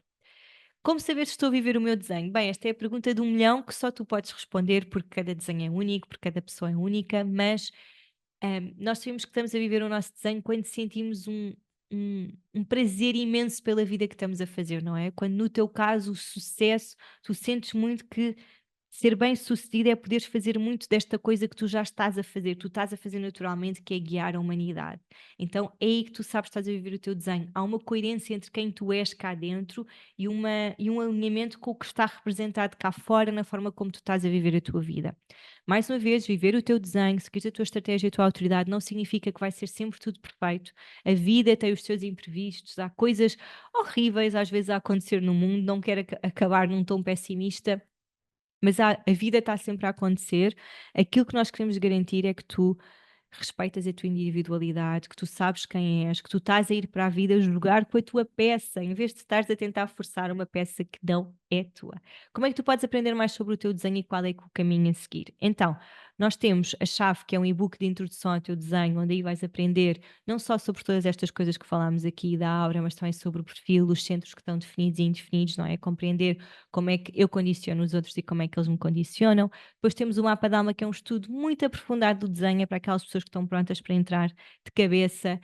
Speaker 1: Como saber se estou a viver o meu desenho? Bem, esta é a pergunta de 1 milhão que só tu podes responder, porque cada desenho é único, porque cada pessoa é única, mas nós sabemos que estamos a viver o nosso desenho quando sentimos um prazer imenso pela vida que estamos a fazer, não é? Quando no teu caso o sucesso, tu sentes muito que ser bem-sucedido é poderes fazer muito desta coisa que tu já estás a fazer, tu estás a fazer naturalmente, que é guiar a humanidade. Então é aí que tu sabes que estás a viver o teu desenho. Há uma coerência entre quem tu és cá dentro e um alinhamento com o que está representado cá fora na forma como tu estás a viver a tua vida. Mais uma vez, viver o teu desenho, seguir a tua estratégia e a tua autoridade não significa que vai ser sempre tudo perfeito. A vida tem os seus imprevistos, há coisas horríveis às vezes a acontecer no mundo, não quero acabar num tom pessimista, mas a vida está sempre a acontecer. Aquilo que nós queremos garantir é que tu respeitas a tua individualidade, que tu sabes quem és, que tu estás a ir para a vida jogar com a tua peça, em vez de estares a tentar forçar uma peça que não é tua. Como é que tu podes aprender mais sobre o teu desenho e qual é que o caminho a seguir? Então, nós temos a chave, que é um e-book de introdução ao teu desenho, onde aí vais aprender não só sobre todas estas coisas que falámos aqui da aura, mas também sobre o perfil, os centros que estão definidos e indefinidos, não é? Compreender como é que eu condiciono os outros e como é que eles me condicionam. Depois temos o mapa da alma, que é um estudo muito aprofundado do desenho, é para aquelas pessoas que estão prontas para entrar de cabeça.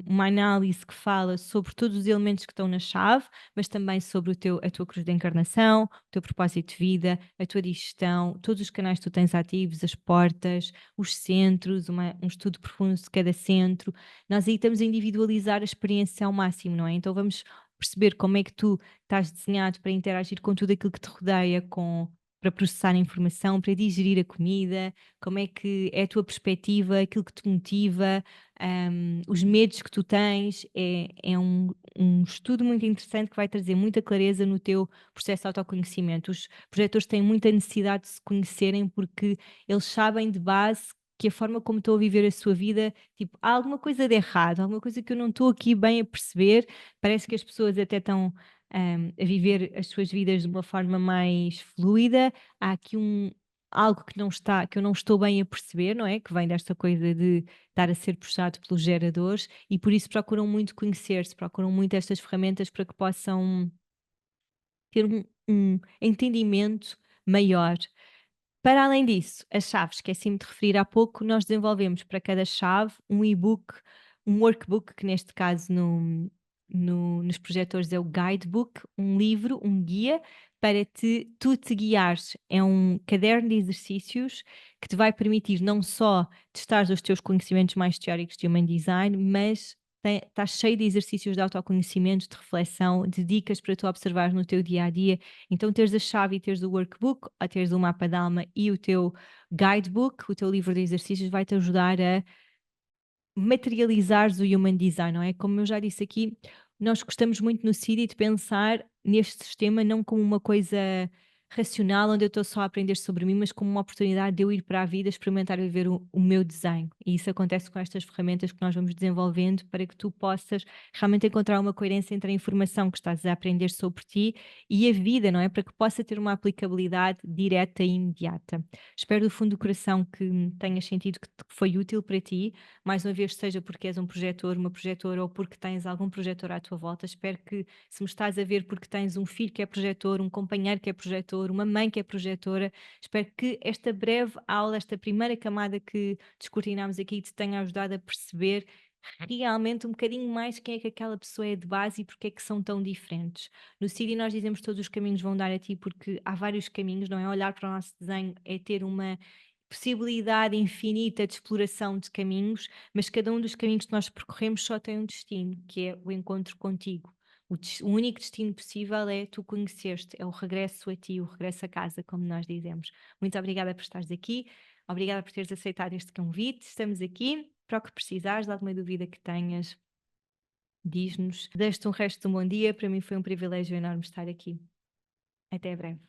Speaker 1: Uma análise que fala sobre todos os elementos que estão na chave, mas também sobre a tua cruz de encarnação, o teu propósito de vida, a tua digestão, todos os canais que tu tens ativos, as portas, os centros, um estudo profundo de cada centro. Nós aí estamos a individualizar a experiência ao máximo, não é? Então vamos perceber como é que tu estás desenhado para interagir com tudo aquilo que te rodeia, para processar a informação, para digerir a comida, como é que é a tua perspectiva, aquilo que te motiva, os medos que tu tens. É um estudo muito interessante que vai trazer muita clareza no teu processo de autoconhecimento. Os projetores têm muita necessidade de se conhecerem, porque eles sabem de base que a forma como estou a viver a sua vida, tipo, há alguma coisa de errado, alguma coisa que eu não estou aqui bem a perceber. Parece que as pessoas até estão a viver as suas vidas de uma forma mais fluida. Há aqui algo que eu não estou bem a perceber, não é? Que vem desta coisa de estar a ser puxado pelos geradores, e por isso procuram muito conhecer-se, procuram muito estas ferramentas para que possam ter um entendimento maior. Para além disso, as chaves, esqueci-me de referir há pouco, nós desenvolvemos para cada chave um e-book, um workbook, que neste caso nos projetores é o guidebook, um livro, um guia, para tu te guiares. É um caderno de exercícios que te vai permitir não só testar os teus conhecimentos mais teóricos de Human Design, mas está cheio de exercícios de autoconhecimento, de reflexão, de dicas para tu observar no teu dia a dia. Então, teres a chave e teres o workbook, ou teres o mapa da alma e o teu guidebook, o teu livro de exercícios, vai-te ajudar a materializares o human design, não é? Como eu já disse aqui, nós gostamos muito no CIDI de pensar neste sistema não como uma coisa racional, onde eu estou só a aprender sobre mim, mas como uma oportunidade de eu ir para a vida experimentar viver o meu desenho. E isso acontece com estas ferramentas que nós vamos desenvolvendo para que tu possas realmente encontrar uma coerência entre a informação que estás a aprender sobre ti e a vida, não é? Para que possa ter uma aplicabilidade direta e imediata. Espero do fundo do coração que tenhas sentido que foi útil para ti, mais uma vez, seja porque és um projetor, uma projetora ou porque tens algum projetor à tua volta. Espero que, se me estás a ver porque tens um filho que é projetor, um companheiro que é projetor, uma mãe que é projetora, espero que esta breve aula, esta primeira camada que descortinámos aqui, te tenha ajudado a perceber realmente um bocadinho mais quem é que aquela pessoa é de base e porque é que são tão diferentes. No CIDI nós dizemos que todos os caminhos vão dar a ti porque há vários caminhos, não é? Olhar para o nosso desenho é ter uma possibilidade infinita de exploração de caminhos, mas cada um dos caminhos que nós percorremos só tem um destino, que é o encontro contigo. O único destino possível é tu conheceste, é o regresso a ti, o regresso a casa, como nós dizemos. Muito obrigada por estares aqui, obrigada por teres aceitado este convite. Estamos aqui para o que precisares, de alguma dúvida que tenhas, diz-nos. Desejo-te um resto de um bom dia. Para mim foi um privilégio enorme estar aqui. Até breve.